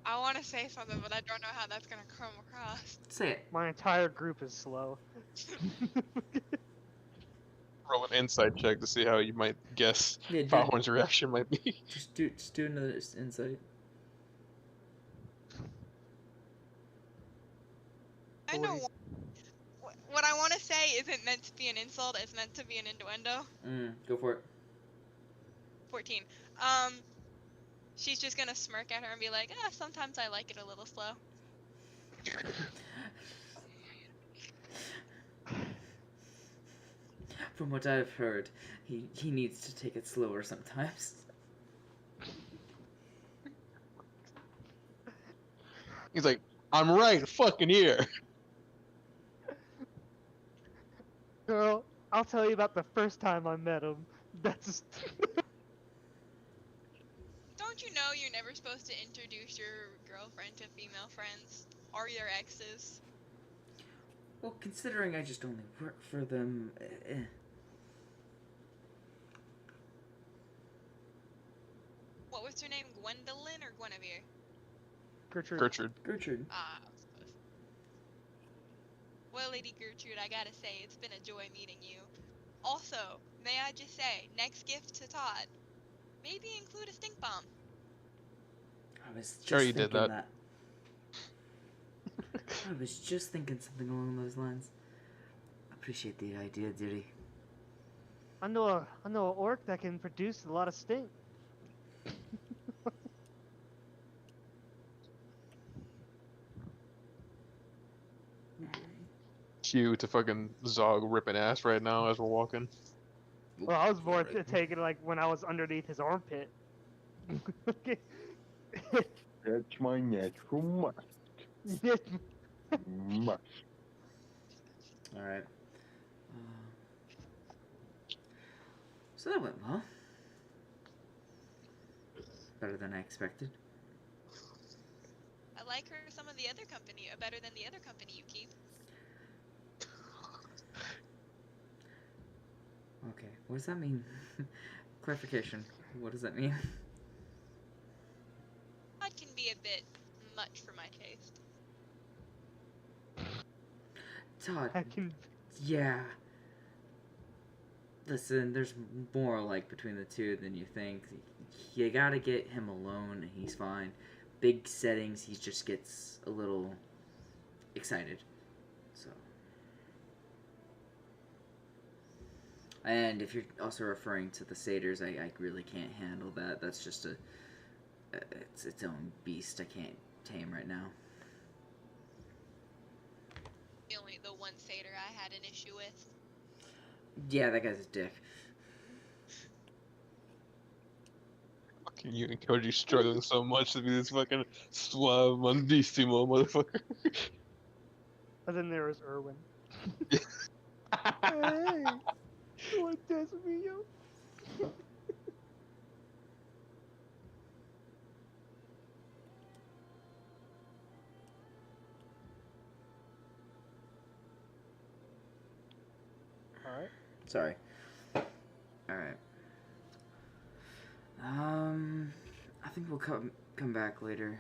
I want to say something, but I don't know how that's gonna come across. Say it. My entire group is slow. Roll an insight check to see how you might guess Yeah, Falhorn's reaction might be. just do another insight. I know what I want to say isn't meant to be an insult. It's meant to be an innuendo. Go for it. 14. She's just gonna smirk at her and be like, sometimes I like it a little slow. From what I've heard, he needs to take it slower sometimes. He's like, I'm right fucking here. Girl, I'll tell you about the first time I met him. That's Don't you know you're never supposed to introduce your girlfriend to female friends or your exes? Well, considering I just only work for them, What was her name? Gwendolyn or Guinevere? Gertrude. Gertrude. Ah, I was close. Well, Lady Gertrude, I gotta say, it's been a joy meeting you. Also, may I just say, next gift to Todd, maybe include a stink bomb. I was just Sure you thinking did that. I was just thinking something along those lines. Appreciate the idea, dearie. I know an orc that can produce a lot of stink. Cue to fucking Zog ripping ass right now as we're walking. Well, I was more Right. taking like when I was underneath his armpit. That's my natural musk. Musk. Alright. So that went well. Better than I expected. I like her some of the other company, better than the other company you keep. Okay, what does that mean? Clarification. What does that mean? Todd can be a bit much for my taste. Todd, I can. yeah. Listen, there's more like between the two than you think. You gotta get him alone and he's fine. Big settings, he just gets a little excited. So. And if you're also referring to the satyrs, I really can't handle that. That's just it's its own beast. I can't tame right now. The one satyr I had an issue with. Yeah, that guy's a dick. Fucking you and Koji struggling so much to be this fucking suave, mandissimo motherfucker. And then there was Irwin. Hey, you want to dance with me, yo? All right. Sorry. Alright. I think we'll come back later.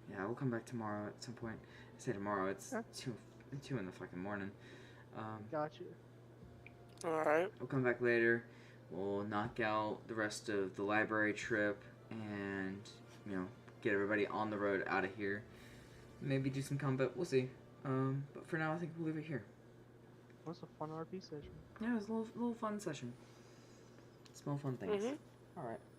Yeah, we'll come back tomorrow at some point. I say tomorrow, it's Yeah. 2 in the fucking morning. Gotcha. Alright. We'll come back later. We'll knock out the rest of the library trip and, get everybody on the road out of here. Maybe do some combat. We'll see. But for now, I think we'll leave it here. What's a fun RP session? Yeah, it was a little fun session. Small fun things. Mhm. Alright.